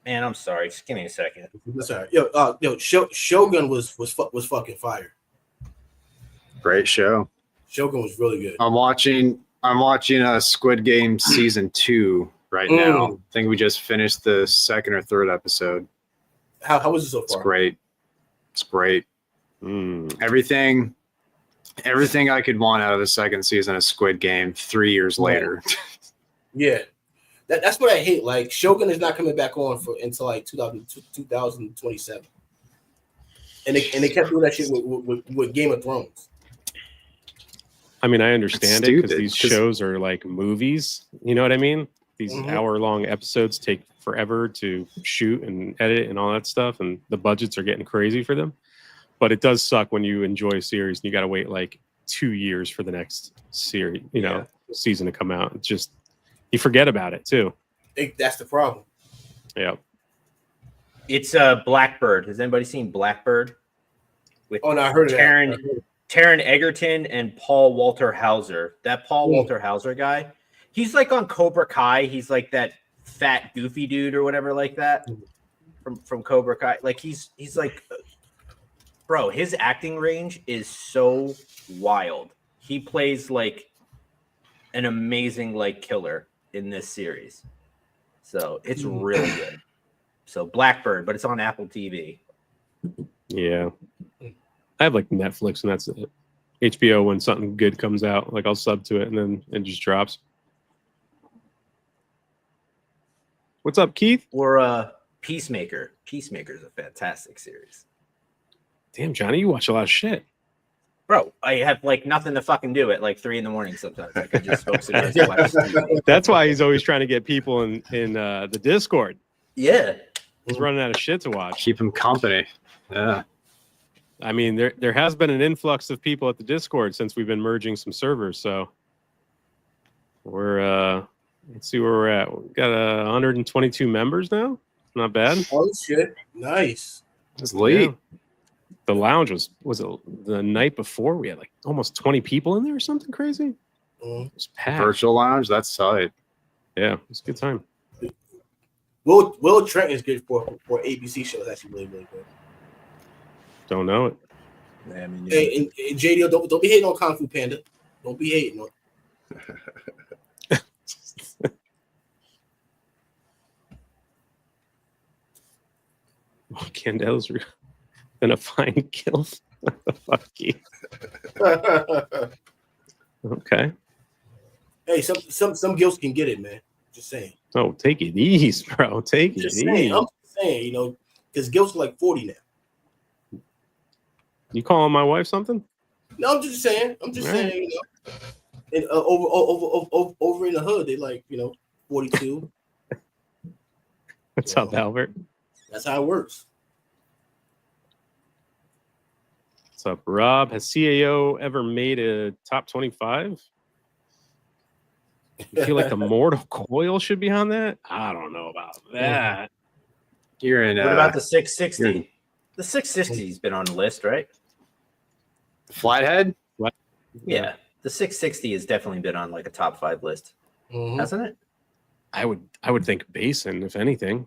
Man, I'm sorry. Just give me a second.
That's all right. Yo, Shogun was fucking fire.
Great show.
Shogun was really good.
I'm watching Squid Game season 2 right now. I think we just finished the second or third episode.
How was it so far?
It's great. It's great. Everything I could want out of the second season of Squid Game 3 years later.
Yeah. That's what I hate. Like Shogun is not coming back on until like 2027. And they kept doing that shit with Game of Thrones.
I mean, I understand it because
stupid,
these shows are like movies. You know what I mean? These hour-long episodes take forever to shoot and edit and all that stuff, and the budgets are getting crazy for them. But it does suck when you enjoy a series and you got to wait like 2 years for the next series, season to come out. It's just you forget about it too.
That's the problem.
Yeah.
It's Blackbird. Has anybody seen Blackbird? With
No, I heard of that.
Taron Egerton and Paul Walter Hauser. That Paul Walter Hauser guy, he's like on Cobra Kai. He's like that fat goofy dude or whatever like that from Cobra Kai. Like he's like, bro, his acting range is so wild. He plays like an amazing like killer in this series. So it's really good. So Blackbird, but it's on Apple TV.
Yeah. I have like Netflix and that's it. HBO, when something good comes out, like I'll sub to it and then it just drops. What's up, Keith?
Or Peacemaker. Peacemaker is a fantastic series.
Damn, Johnny, you watch a lot of shit.
Bro, I have like nothing to fucking do at like 3 a.m. sometimes. I could just smoke cigars and watch TV.
That's why he's always trying to get people in the Discord.
Yeah.
He's running out of shit to watch.
Keep him company. Yeah.
I mean, there has been an influx of people at the Discord since we've been merging some servers. So we're let's see where we're at. We've got 122 members now. Not bad.
Oh shit! Nice.
It's late.
Yeah. The lounge was it the night before? We had like almost 20 people in there or something crazy. It was packed.
Virtual lounge. That's tight.
Yeah, it was a good time.
Will Trent is good for ABC shows. Actually, really really good.
Don't know it.
Yeah, I mean,
Hey, and JD, don't be hating on Kung Fu Panda. Don't be hating on.
Candela's gonna find kills. Fuck you. Okay.
Hey, some gills can get it, man. Just saying.
Oh, take it easy, bro. Take it
Just
easy.
saying. I'm just saying, because gills are like 40 now.
You calling my wife something?
No, I'm just saying. And over in the hood, they like 42.
What's up, Albert?
That's how it works.
What's up, Rob? Has CAO ever made a top 25? You feel like the Mortal Coil should be on that? I don't know about that.
You're in.
what about the 660? The 660's been on the list, right?
Flathead?
Yeah. The 660 has definitely been on like a top 5 list, hasn't it?
I would think Basin, if anything.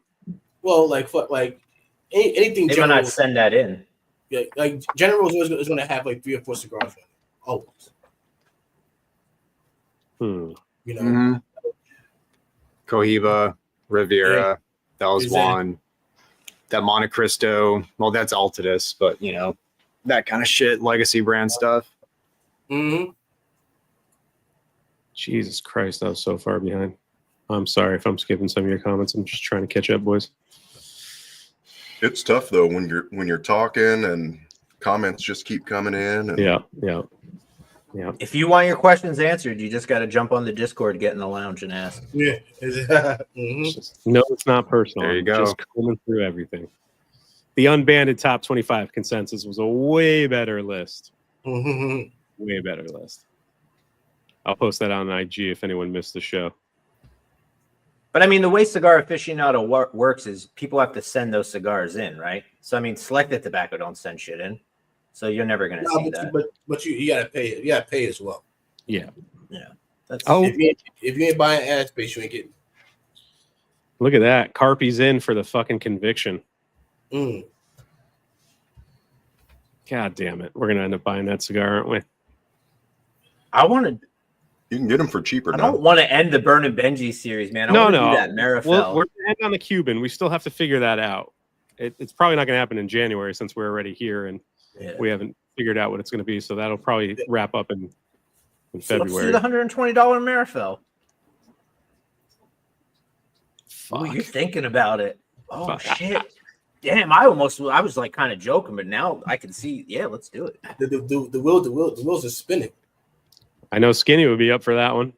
Well, anything
Maybe
general.
not send that in.
Yeah, like General is going to have like 3 or 4 cigars on it. Always.
Cohiba, Riviera. That was
Exactly.
one. That Monte Cristo. Well, that's Altadis, but that kind of shit, legacy brand stuff.
Jesus Christ, I was so far behind. I'm sorry if I'm skipping some of your comments. I'm just trying to catch up, boys.
It's tough though when you're talking and comments just keep coming in. And
Yeah.
If you want your questions answered, you just got to jump on the Discord, get in the lounge, and ask.
Yeah.
No, it's not personal.
There you
I'm
go.
Just combing through everything. the unbanded top 25 consensus was a way better list.
Mm-hmm.
Way better list. I'll post that on IG if anyone missed the show.
But I mean, the way Cigar Aficionado works is people have to send those cigars in, right? So I mean, Selected Tobacco don't send shit in, so you're never gonna see that.
But you gotta pay. You gotta pay as well.
Yeah.
That's
If you ain't buying ad space, you ain't getting.
Look at that. Carpy's in for the fucking conviction.
Mm.
God damn it. We're going to end up buying that cigar, aren't we?
I want to.
You can get them for cheaper
I
now.
don't want to end the Burn and Benji series, man. I
No,
want to
no.
do that Marifel.
We're going to end on the Cuban. We still have to figure that out. It's probably not going to happen in January since we're already here and we haven't figured out what it's going to be. So that'll probably wrap up in February.
Let's do the $120 Marifel.
Fuck.
Ooh, you're thinking about it. Oh,
Fuck.
shit. Damn, I was like kind of joking, but now I can see. Yeah, let's do it.
The wheels are spinning.
I know Skinny would be up for that one.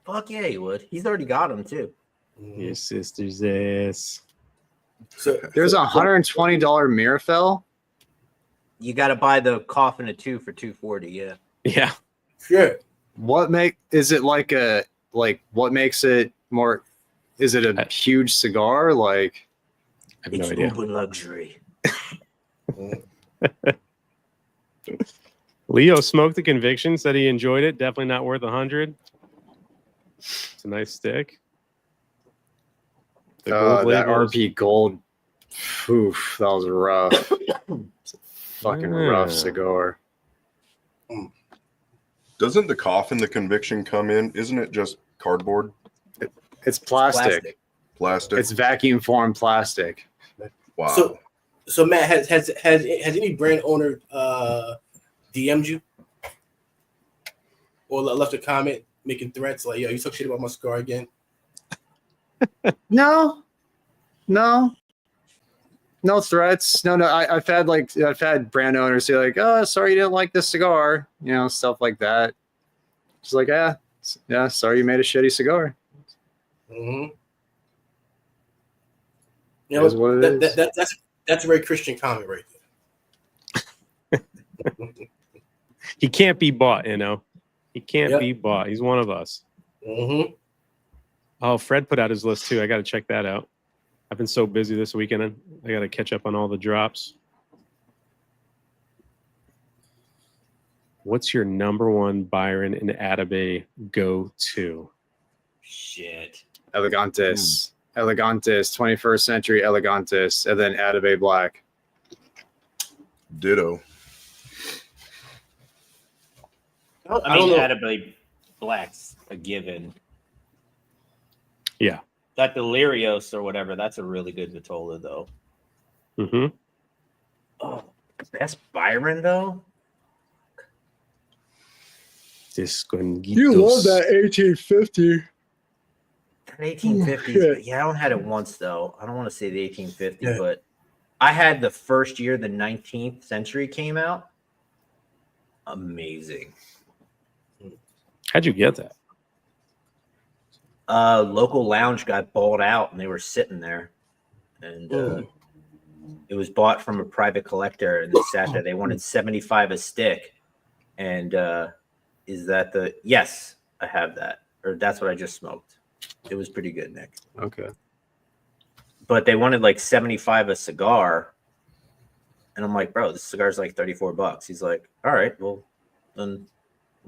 Fuck yeah, he would. He's already got them too.
Your sister's ass.
So
There's a $120 Mirafel.
You got to buy the coffin of 2 for $240. Yeah.
Yeah.
Sure.
What makes it more? Is it a huge cigar? Like,
I have no idea.
Uber luxury.
Leo smoked the conviction, said he enjoyed it. Definitely not worth 100. It's a nice stick. The gold
that
labels.
RP Gold. Oof, that was rough. It's a fucking rough cigar.
Doesn't the coffin the conviction come in? Isn't it just cardboard?
It's plastic.
Plastic?
It's vacuum formed plastic.
Wow.
So Matt, has any brand owner DM'd you or left a comment making threats like, "Yo, you talk shit about my cigar again"?
No threats. No. I've had brand owners say like, "Oh, sorry you didn't like this cigar," stuff like that. Just like, yeah, sorry you made a shitty cigar.
Mm-hmm.
That's what it is.
That's a very Christian comment right there.
He can't be bought, He can't be bought. He's one of us.
Mm-hmm.
Oh, Fred put out his list too. I got to check that out. I've been so busy this weekend. I got to catch up on all the drops. What's your number one Byron and Atabey go-to?
Shit.
Elegantes, 21st century Elegantes, and then Atabey Black.
Ditto.
I don't know.
Atabey Black's a given.
Yeah.
That Delirios or whatever, that's a really good Vitola, though.
Mm-hmm.
Oh, best Byron, though?
You
love that 1850.
That 1850s. Yeah, I don't had it once, though. I don't want to say the 1850, but I had the first year the 19th century came out. Amazing.
How'd you get that?
Local lounge got bought out and they were sitting there, and it was bought from a private collector, and they sat there. They wanted 75 a stick, and is that yes, I have that, or that's what I just smoked. It was pretty good, Nick.
Okay.
But they wanted like 75 a cigar, and I'm like, bro, this cigar's like $34. He's like, all right, well, then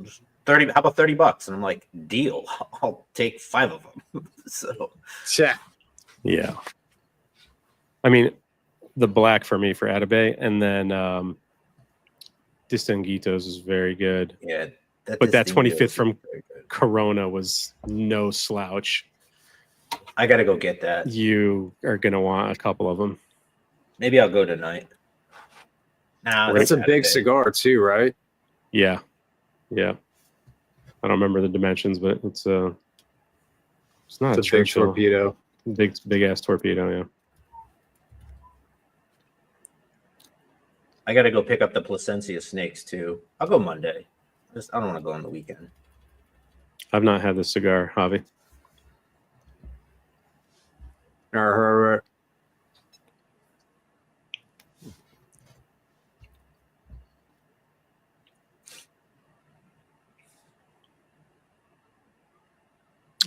just 30. How about $30? And I'm like, deal. I'll take 5 of them. So
yeah.
I mean, the black for me for Atabey, and then Distinguitos is very good.
Yeah,
but that 25th from Corona was no slouch.
I gotta go get that.
You are gonna want a couple of them.
Maybe I'll go tonight. Nah,
It's a big cigar too, right?
Yeah. I don't remember the dimensions, but it's not
a big torpedo.
Big ass torpedo. Yeah.
I gotta go pick up the Placencia snakes too. I'll go Monday. I don't want to go on the weekend.
I've not had this cigar, Javi.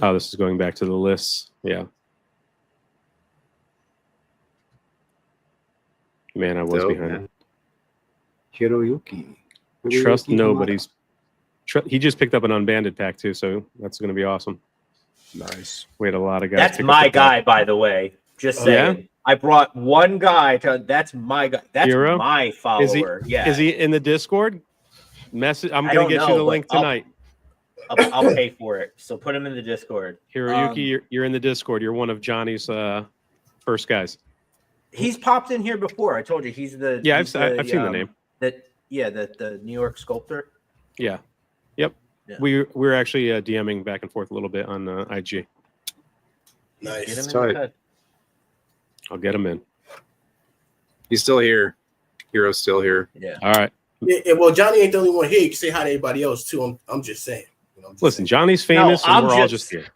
Oh, this is going back to the lists. Yeah. Man, I was
Dope,
behind
man.
it.
Hiroyuki.
Trust
Hiroyuki
nobody's. He just picked up an unbanded pack too, so that's going to be awesome.
Nice.
We had a lot of guys.
That's
pick up
my
the
guy,
pack.
by the way. Just
Oh,
saying.
yeah?
I brought one guy to. That's my guy. That's
Hero?
my follower. Yeah.
Is he in the Discord? Message. I'm
I
going to
don't
get you
know,
the
but
link
I'll-
tonight.
I'll pay for it. So put him in the Discord.
Hiroyuki, you're in the Discord. You're one of Johnny's first guys.
He's popped in here before. I told you he's the.
Yeah,
he's
I've seen the name.
The New York sculptor.
Yeah. Yep.
Yeah.
We're actually DMing back and forth a little bit on IG.
Get him
Nice.
in
Tight.
the cut.
I'll get him in.
He's still here. Hero's still here.
Yeah.
All right.
Yeah, well, Johnny ain't the only one here. You can say hi to everybody else too. I'm just saying. You know, I'm just
Listen,
saying.
Johnny's famous,
I'm
and we're all
just-
just here.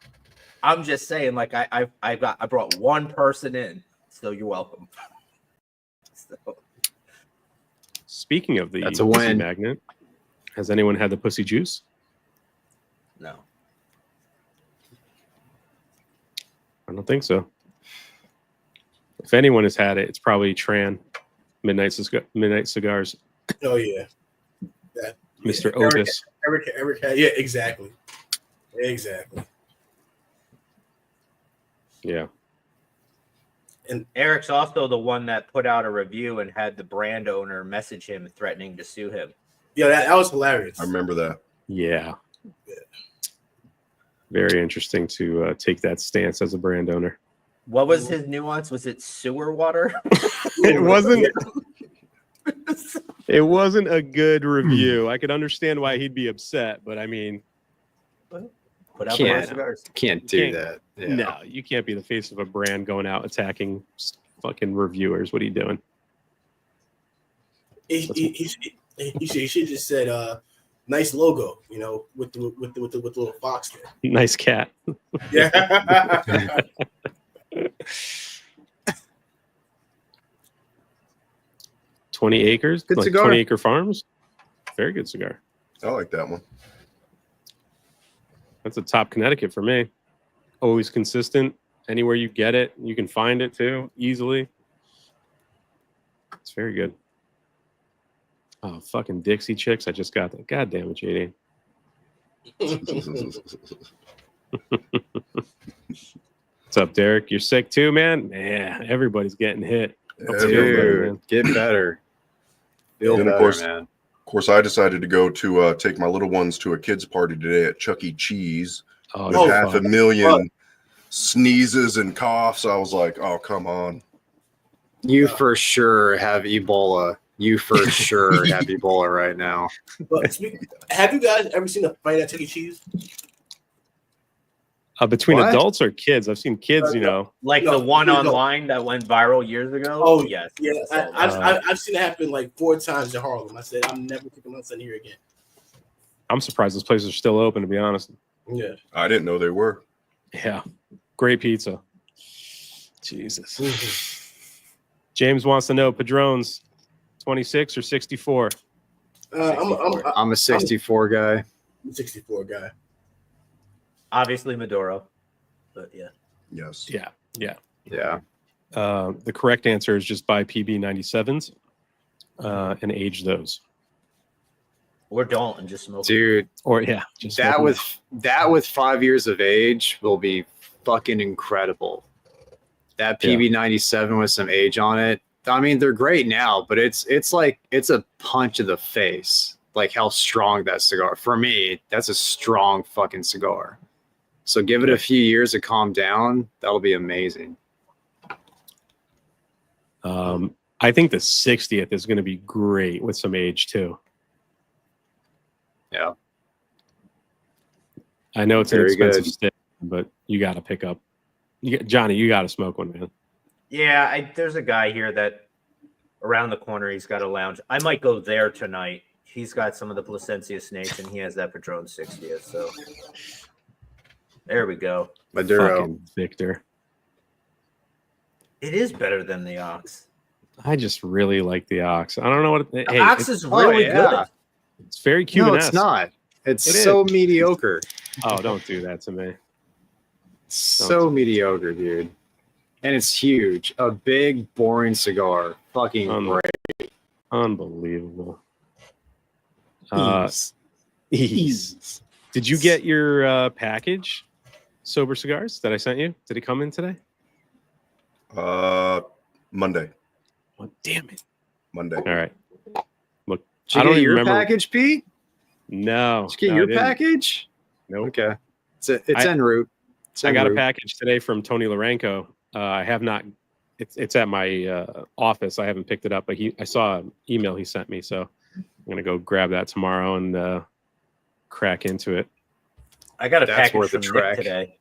I'm just saying, like I brought one person in, so you're welcome. So,
Speaking of the
That's a
pussy
win.
magnet, has anyone had the pussy juice?
no.
I don't think so. If anyone has had it, it's probably Tran, Midnight Cigars,
Oh yeah. That,
Mr.
Eric-
Otis.
Eric, yeah, exactly.
Yeah.
Eric's also the one that put out a review and had the brand owner message him threatening to sue him.
Yeah, that was hilarious.
I remember that.
Yeah. Very interesting to take that stance as a brand owner.
What was his nuance? Was it sewer water?
It wasn't. It wasn't a good review. I could understand why he'd be upset, but I mean,
Put out
Can't.
the cigars.
Can't do
Can't-
that. Yeah.
no, you can't be the face of a brand going out attacking fucking reviewers. What are you doing?
He should just said, "Nice logo," you know, with the little fox there.
Nice cat.
Yeah.
20 acres.
Good
like
cigar.
20 acre farms. Very good cigar.
I like that one.
That's a top Connecticut for me. Always consistent. Anywhere you get it, you can find it too easily. It's very good. Oh, fucking Dixie Chicks. I just got that. God damn it, JD. What's up, Derek? You're sick too, man? Yeah, everybody's getting hit. Feel better, man.
Dude, get better. Feel
And of
better,
course-
man.
Of course, I decided to go to take my little ones to a kids' party today at Chuck E. Cheese
Oh,
with
no,
half
fuck.
a million sneezes and coughs. I was like, oh, come on.
You for sure have Ebola. You for sure have Ebola right now.
But have you guys ever seen a fight at Chuck E. Cheese?
Between
What?
adults or kids? I've seen kids, you know.
Like
No,
the one
no.
online that went viral years ago.
Oh,
yes.
Yeah,
I saw that.
I've seen it happen like 4 times in Harlem. I said, I'm never taking my son here again.
I'm surprised those places are still open, to be honest.
Yeah.
I didn't know they were.
Yeah. Great pizza. Jesus. James wants to know Padrones 26 or 64?
I'm a 64 guy.
I'm a 64 guy.
Obviously Maduro, but yeah.
Yes.
Yeah. Yeah.
Yeah.
The correct answer is just buy PB 97s and age those.
Or don't and just smoke.
Dude,
Or yeah, just
that
let
with 5 years of age will be fucking incredible. That PB97 with some age on it. I mean, they're great now, but it's like it's a punch in the face. Like how strong that cigar. For me, that's a strong fucking cigar. So give it a few years to calm down. That'll be amazing.
I think the 60th is going to be great with some age too.
Yeah.
I know it's an
Very
expensive
good.
stick, but you got to pick up. Johnny, you got to smoke one, man.
Yeah, there's a guy here that around the corner, he's got a lounge. I might go there tonight. He's got some of the Placencia snakes and he has that Padron 60th. So there we go.
Maduro.
Fucking Victor.
It is better than the Ox.
I just really like the Ox. I don't know what.
The
Hey,
Ox
it's,
is really
yeah.
good.
it's very
No,
Cuban-esque.
it's not. It's
It
so mediocre.
Oh, don't do that to me.
So mediocre, dude. And it's huge. A big, boring cigar. Fucking great.
Unbelievable.
Ease.
Did you get your package, Sober Cigars, that I sent you? Did it come in today?
Monday.
Oh, damn it.
Monday.
All right. Look,
Did you
I don't
get
even
your
remember.
package, Pete?
No.
Did you get
no, I
your
didn't.
package?
Nope.
Okay. It's en route.
I got a package today from Tony Larenko. I have not. It's at my office. I haven't picked it up, but I saw an email he sent me, so I'm gonna go grab that tomorrow and crack into it.
I got a
That's
package
worth
from
a track.
Nick today.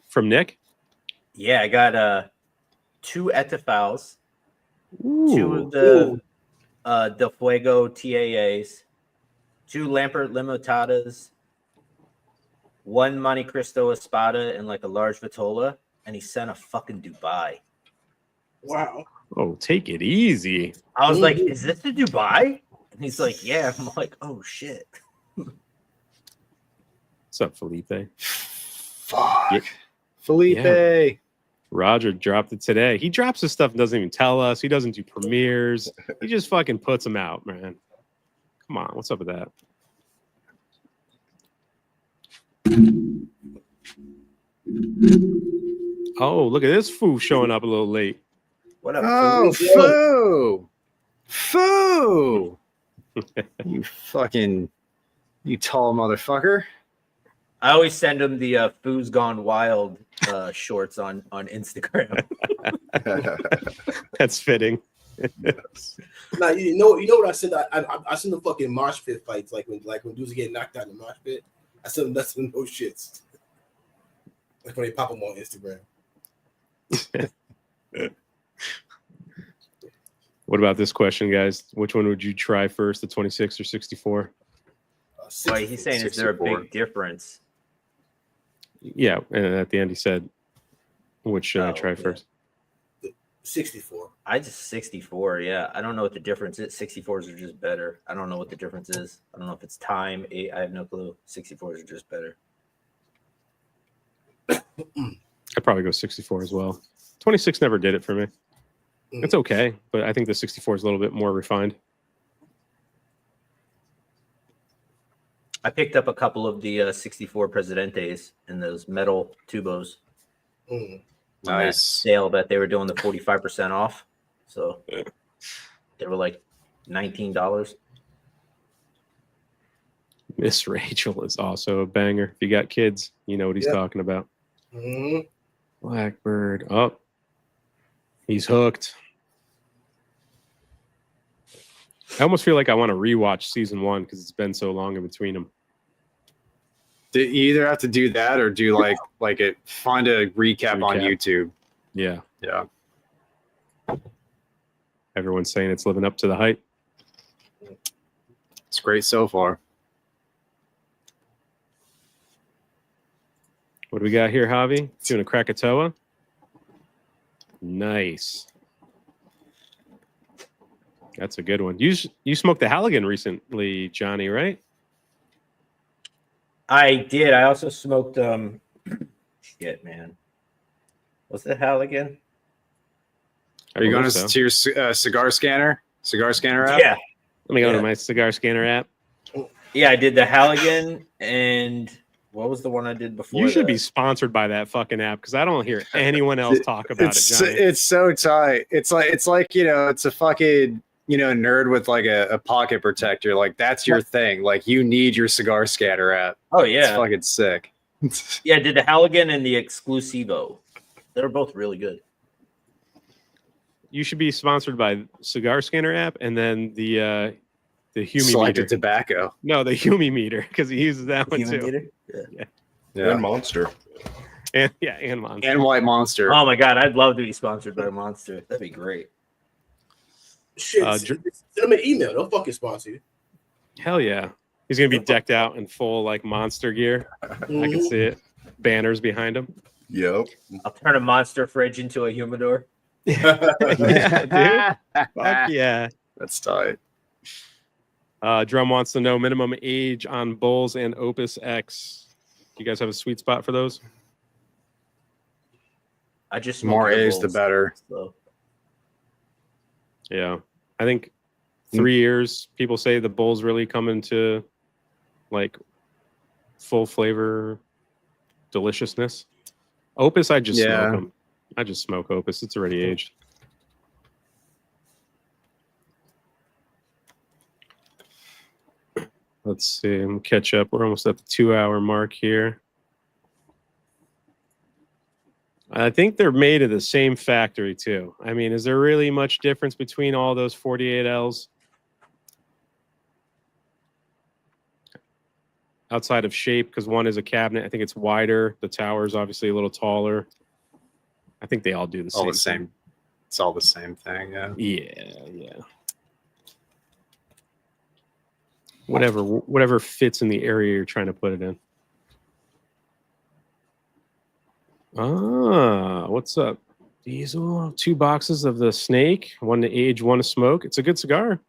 From Nick?
Yeah, I got 2 Etafals, 2
Ooh.
of the Del Fuego TAAs, 2 Lampert Limitadas, 1 Monte Cristo Espada, and like a large Vitola, and he sent a fucking Dubai.
Wow.
Oh, take it easy.
I was like, "Is this the Dubai?" And he's like, "Yeah." I'm like, "Oh shit."
What's up, Felipe?
Fuck.
Yeah.
Felipe.
Yeah. Roger dropped it today. He drops his stuff and doesn't even tell us. He doesn't do premieres. He just fucking puts them out, man. Come on, what's up with that? Oh, look at this fool showing up a little late.
What up?
Oh,
fool?
foo. You tall motherfucker.
I always send him the Foo's Gone Wild shorts on Instagram.
That's fitting.
Now you know what I said. I seen the fucking mosh pit fights, like when dudes get knocked out in the mosh pit. I sent them that's no shits. Like when they pop them on Instagram.
What about this question, guys? Which one would you try first, the 26 or 64?
Wait, he's saying, is there a big difference?
Yeah, and at the end he said, which should I try first?
64.
I just 64. Yeah, I don't know what the difference is. 64s are just better. I don't know what the difference is. I don't know if it's time. I have no clue. 64s are just better.
I'd probably go 64 as well. 26 never did it for me. It's okay, but I think the 64 is a little bit more refined.
I picked up a couple of the 64 Presidentes in those metal tubos. On that sale that they were doing the 45% off. So they were like $19.
Miss Rachel is also a banger. If you got kids, you know what he's talking about. Blackbird. Oh, he's hooked. I almost feel like I want to rewatch season 1 because it's been so long in between them.
Did you either have to do that or do like it? Find a recap on YouTube.
Yeah.
Yeah.
Everyone's saying it's living up to the hype.
It's great so far.
What do we got here, Javi? Doing a Krakatoa. Nice. That's a good one. You smoked the Halligan recently, Johnny, right?
I did. I also smoked shit, man. What's the Halligan?
Are you going to your cigar scanner app?
Yeah.
Let me go to my cigar scanner app.
Yeah, I did the Halligan, and what was the one I did before?
You should be sponsored by that fucking app because I don't hear anyone else talk about it, Johnny.
It's so tight. It's like it's a fucking nerd with like a pocket protector. Like that's your thing. Like you need your cigar scanner app.
Oh yeah,
it's fucking sick.
Yeah, I did the Halligan and the Exclusivo. They're both really good.
You should be sponsored by Cigar Scanner app and then the Humi
Selected
meter.
Tobacco.
No, the Humi meter because he uses that one too.
Yeah.
And Monster.
And Monster.
And White Monster.
Oh my god, I'd love to be sponsored by Monster. That'd be great.
Shit, send them an email. They'll fucking sponsor you.
Hell yeah. He's going to be decked out in full like Monster gear. I can see it. Banners behind him.
Yep.
I'll turn a Monster fridge into a humidor.
Yeah, dude. Fuck yeah.
That's tight.
Drum wants to know minimum age on Bulls and Opus X. You guys have a sweet spot for those?
I just
More
smoke
A's, the
herbals,
better.
so.
Yeah. I think 3 years, people say the bulls really come into like full flavor deliciousness. Opus, I just smoke them. I just smoke Opus. It's already aged. Let's see. I'm catch up. We're almost at the 2-hour mark here. I think they're made of the same factory too. I mean, is there really much difference between all those 48Ls? Outside of shape, because one is a cabinet. I think it's wider. The tower is obviously a little taller. I think they all do the
All
same.
the same. It's all the same thing. Yeah.
Yeah. Whatever fits in the area you're trying to put it in. What's up? Diesel, 2 boxes of the snake, 1 to age, 1 to smoke. It's a good cigar.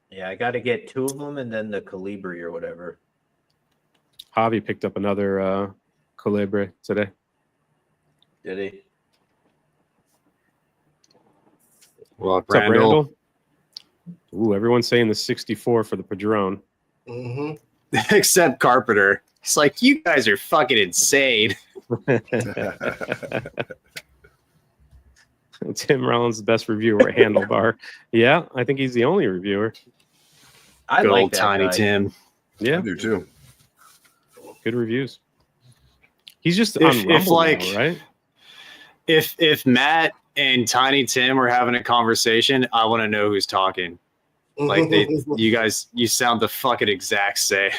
Yeah, I got to get 2 of them and then the Calibri or whatever.
Javi picked up another Calibre today.
Did he?
Well,
What's up, Randall? Ooh, everyone's saying the 64 for the Padron.
Except Carpenter. He's like, you guys are fucking insane.
Tim Rollins, the best reviewer at Handlebar. Yeah, I think he's the only reviewer.
I
Good
like
old
that
Tiny
guy.
Tim.
Yeah,
I do too.
good reviews. He's just
If-
on
if,
Rumble
like-
now, right?
If Matt and Tiny Tim were having a conversation, I want to know who's talking. Like you guys, you sound the fucking exact same.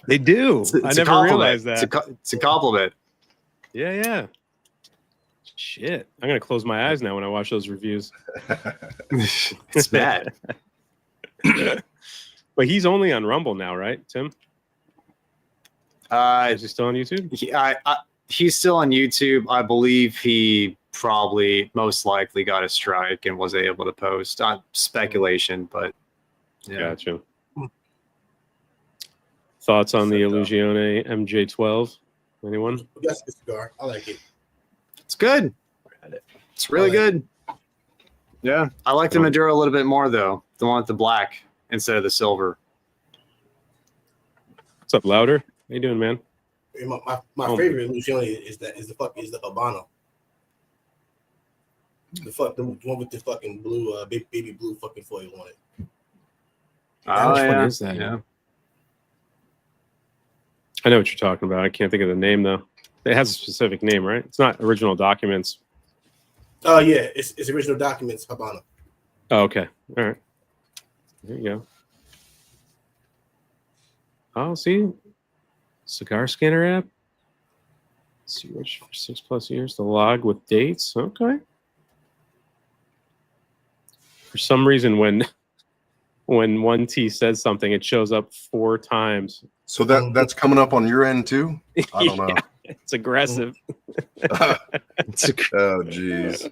They do.
It's
I
a
never
compliment.
realized that.
It's a compliment.
Yeah. Shit. I'm going to close my eyes now when I watch those reviews.
It's Matt.
But he's only on Rumble now, right, Tim? Is he still on YouTube?
He's still on YouTube. I believe he probably most likely got a strike and wasn't able to post. Speculation, but yeah.
Gotcha. Thoughts on the Illusione MJ12? Anyone?
That's a cigar. I like it.
It's good. It's really good. Yeah. I like the Maduro a little bit more though. The one with the black instead of the silver.
What's up, Louder? How you doing, man?
My favorite Illusione is the Habano. The one with the fucking blue baby blue fucking foil on it.
Which one is that?
Yeah.
I know what you're talking about. I can't think of the name though. It has a specific name, right? It's not original documents.
Oh yeah, it's original documents Habano.
Oh, okay. All right. There you go. Oh, see, cigar scanner app. Let's see, which for 6+ years. The log with dates. Okay. For some reason, when 1T says something, it shows up 4 times.
So that's coming up on your end too? I don't know.
It's aggressive.
Oh, jeez.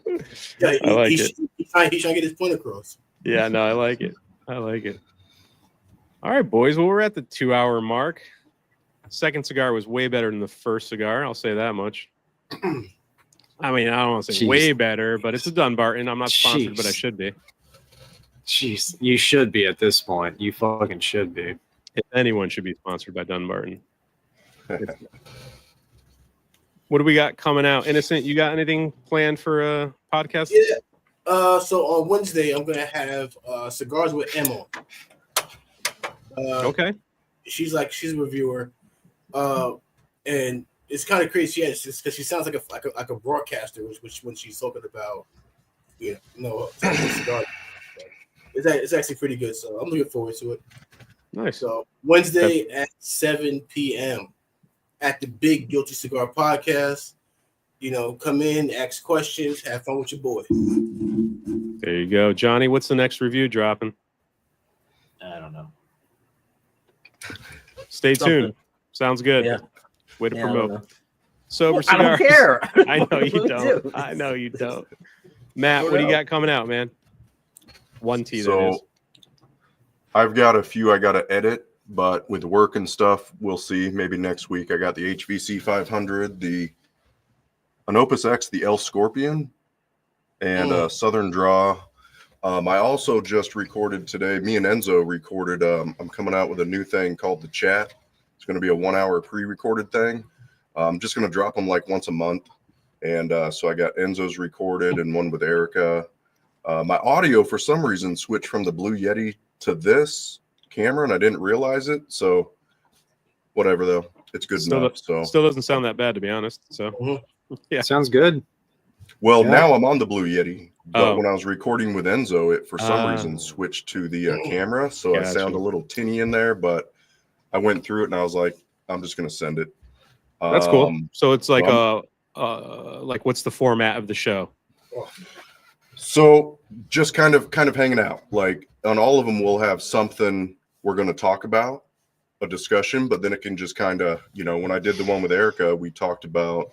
Yeah,
I like it.
He's trying to get his point across.
Yeah, no, I like it. All right, boys. Well, we're at the 2-hour mark. Second cigar was way better than the first cigar. I'll say that much. I mean, I don't want to say way better, but it's a Dunbarton. I'm not sponsored, but I should be.
Jeez, you should be at this point. You fucking should be.
If anyone should be sponsored by Dunbarton. What do we got coming out? Innocent, you got anything planned for a podcast?
Yeah. So on Wednesday, I'm gonna have Cigars with Emma.
Okay.
She's a reviewer, and it's kind of crazy. Yeah, because she sounds like a broadcaster, which when she's talking about cigars. It's actually pretty good. So I'm looking forward to it.
Nice.
So Wednesday at 7 p.m. at the Big Guilty Cigar Podcast. Come in, ask questions, have fun with your boys.
There you go. Johnny, what's the next review dropping?
I don't know.
Stay tuned. Sounds good.
Yeah.
Way to
Yeah, I don't know.
promote. Sober
I
Cigars.
don't care.
I know you
Who
don't.
do?
I know you don't. Matt, what do you got coming out, man? 1T, that is.
So I've got a few I got to edit, but with work and stuff, we'll see. Maybe next week. I got the HVC 500, an Opus X, the El Scorpion, and Southern Draw. I also just recorded today. Me and Enzo recorded. I'm coming out with a new thing called The Chat. It's going to be a 1 hour pre-recorded thing. I'm just going to drop them like once a month. And so I got Enzo's recorded and one with Erica. My audio, for some reason, switched from the Blue Yeti to this camera, and I didn't realize it. So whatever, though. It's good enough. So
still doesn't sound that bad, to be honest. So
yeah, sounds good.
Well, now I'm on the Blue Yeti, but when I was recording with Enzo, it for some reason switched to the camera, so I sound a little tinny in there. But I went through it and I was like, I'm just gonna send it.
That's cool. So it's like like what's the format of the show?
So just kind of hanging out. Like on all of them, we'll have something we're going to talk about, a discussion, but then it can just kind of, when I did the one with Erica, we talked about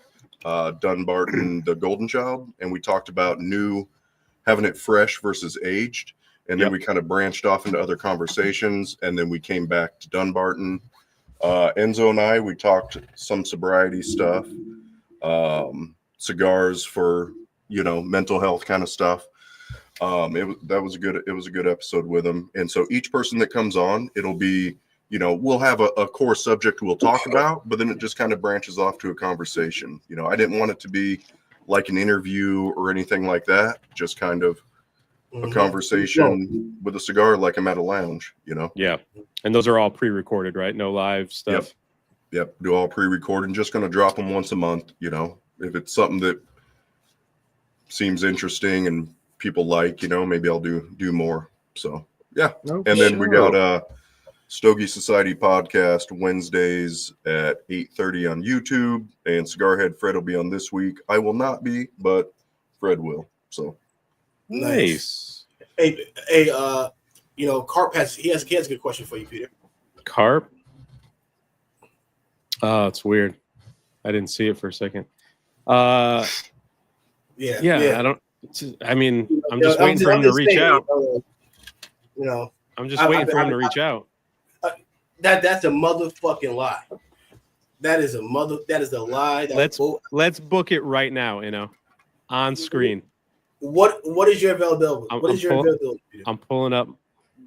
Dunbarton, the Golden Child, and we talked about having it fresh versus aged. And then we kind of branched off into other conversations, and then we came back to Dunbarton. Enzo and I, we talked some sobriety stuff, cigars for, mental health kind of stuff. It was a good episode with him. And so each person that comes on, it'll be, we'll have a core subject we'll talk about, but then it just kind of branches off to a conversation. I didn't want it to be like an interview or anything like that. Just kind of a conversation with a cigar, like I'm at a lounge,
Yeah. And those are all pre-recorded, right? No live stuff.
Yep. Do all pre-recorded. Just going to drop them once a month. If it's something that seems interesting and people like, maybe I'll do more. So yeah. And then we got Stogie Society podcast Wednesdays at 8:30 on YouTube, and Cigar Head Fred will be on this week. I will not be, but Fred will. So
nice.
Hey, Carp has a good question for you, Peter.
Carp? Oh, it's weird. I didn't see it for a second. Yeah. I'm just waiting for him to reach out. I'm just waiting for him to reach out.
That's a motherfucking lie. That is a lie.
Let's book it right now, on screen.
What is your availability? Availability?
I'm pulling up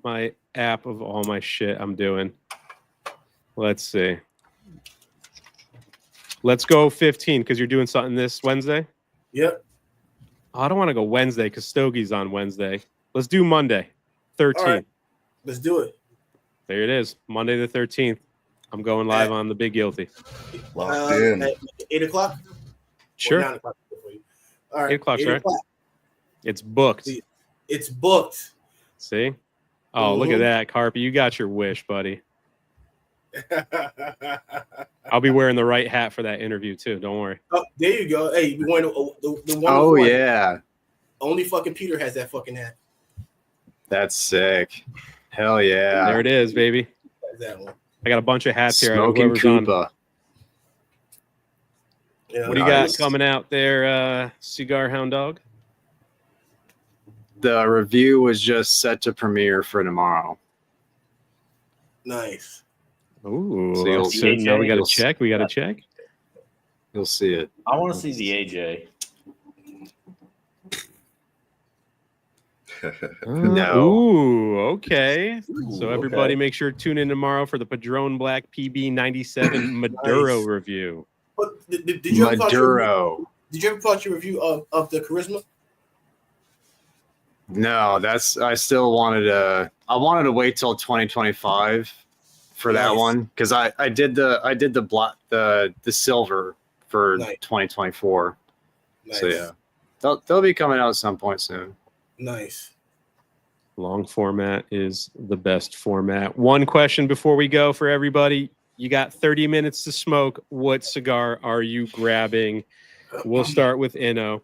my app of all my shit I'm doing. Let's see. Let's go 15 because you're doing something this Wednesday.
Yep.
I don't want to go Wednesday because Stogie's on Wednesday. Let's do Monday, 13th.
All right. Let's do it.
There it is. Monday the 13th. I'm going live on the Big Guilty.
Locked in.
At 8 o'clock?
Sure.
9 o'clock for you. All right.
8 o'clock's right. It's booked.
It's booked.
See? Oh, look at that, Carpy. You got your wish, buddy. I'll be wearing the right hat for that interview, too. Don't worry.
Oh, there you go. Hey, you want the one?
Oh, yeah.
Only fucking Peter has that fucking hat.
That's sick. Hell yeah.
There it is, baby.
That one.
I got a bunch of hats here.
Smoking Koopa.
Yeah,
what do you got coming out there, Cigar Hound Dog?
The review was just set to premiere for tomorrow.
Nice.
Ooh,
so
now we got to check. We got to check.
You'll see it.
I want to see the AJ.
No.
Ooh, okay. So everybody make sure to tune in tomorrow for the Padron Black PB 97 Maduro review.
But did you ever
Maduro.
Did you ever watch your review of the Charisma?
No, I still wanted to wait till 2025 for that one because I did the black the silver for 2024. Nice. So yeah, they'll be coming out at some point soon.
Nice.
Long format is the best format. One question before we go for everybody. You got 30 minutes to smoke. What cigar are you grabbing? We'll start with Inno.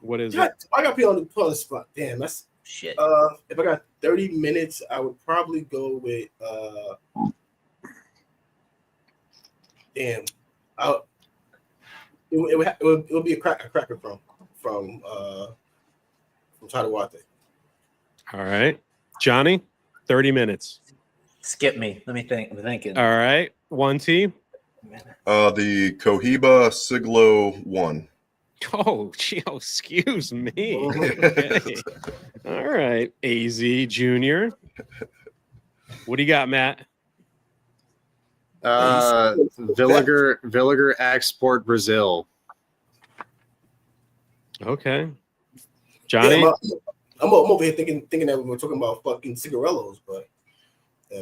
What is it?
I got people on the spot. Damn, that's
shit.
If I got 30 minutes, I would probably go with damn. It would be a cracker from Tadawate.
All right. Johnny, 30 minutes.
Skip me. Let me think. I'm thinking.
All right. 1T.
The Cohiba Siglo 1.
Oh, gee, oh, excuse me. Okay. All right. AZ Junior. What do you got, Matt?
Villiger Export Brazil.
Okay. Johnny?
Yeah, I'm over here thinking that we were talking about fucking cigarellos, but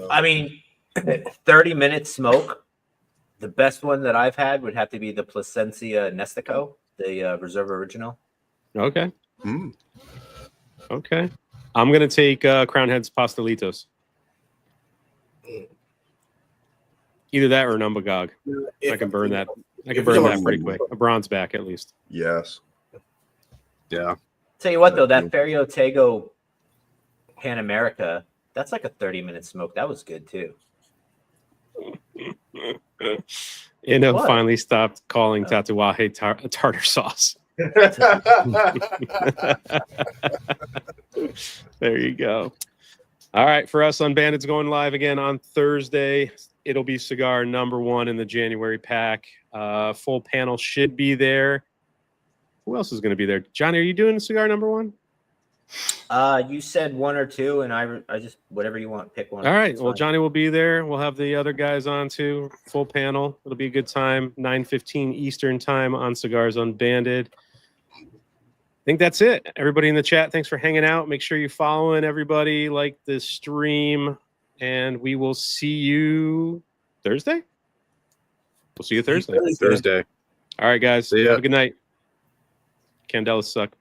I mean, 30-minute smoke. The best one that I've had would have to be the Plasencia Nestico, the Reserve Original.
Okay. Okay. I'm going to take Crown Heads Pastelitos. Either that or an Umbagog. I can burn that. I can burn that pretty quick. A bronze back, at least.
Yes.
Yeah.
Tell you what, though, that Ferio Tego Pan America, that's like a 30-minute smoke. That was good, too.
What? Finally stopped calling Tatuaje tartar sauce. There you go. All right, for us, Unbanded's going live again on Thursday. It'll be cigar number 1 in the January pack. Full panel should be there. Who else is going to be there? Johnny, are you doing cigar number 1?
You said 1 or 2, and I just whatever you want, pick one.
All right.
It's
Well,
fine.
Johnny will be there. We'll have the other guys on too. Full panel. It'll be a good time. 9:15 Eastern time on Cigars Unbanded. I think that's it. Everybody in the chat, thanks for hanging out. Make sure you're following everybody, like the stream, and we will see you Thursday. We'll see you Thursday.
Thursday.
All right, guys.
See ya.
Have a good night. Candelas suck.